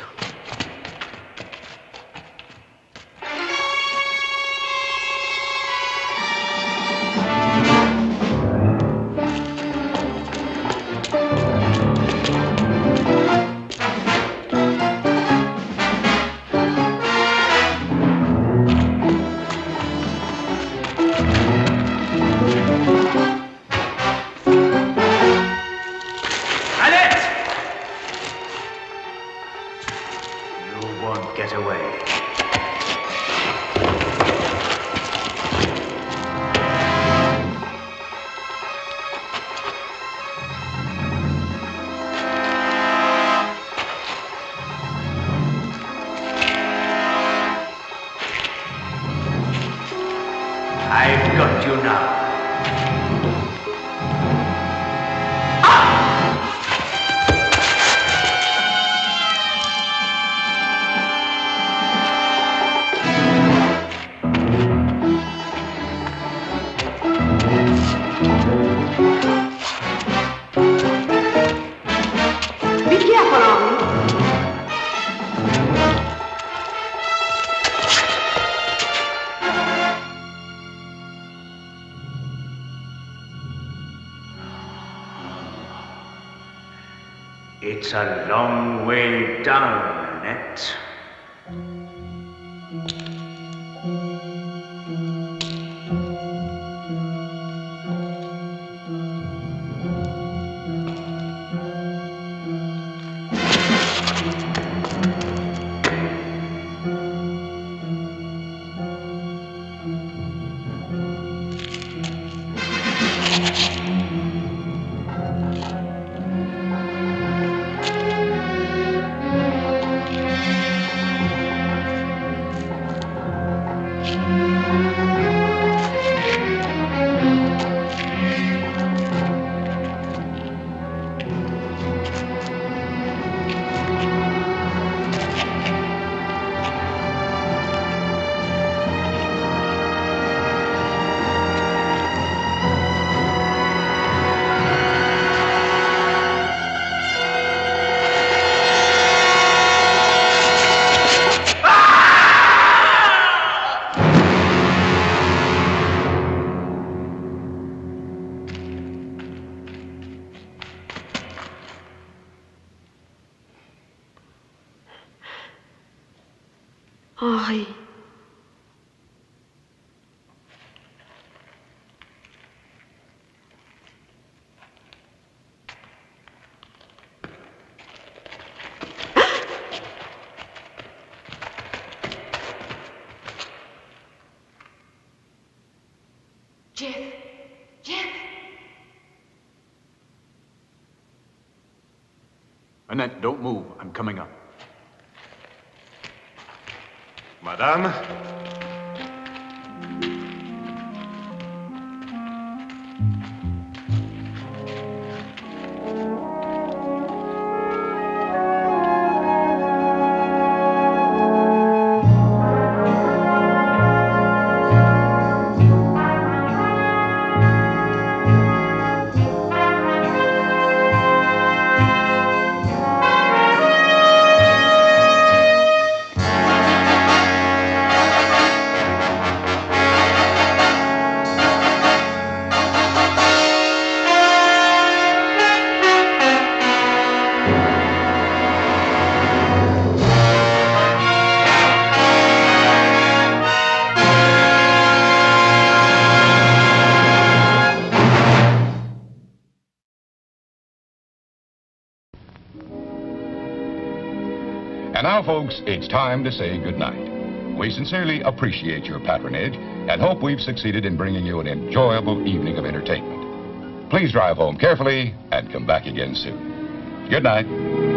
I've got you now. It's a long way down, Annette. Henri. Jeff! Jeff! Annette, don't move. I'm coming up. Madame? And now, folks, it's time to say goodnight. We sincerely appreciate your patronage and hope we've succeeded in bringing you an enjoyable evening of entertainment. Please drive home carefully and come back again soon. Good night.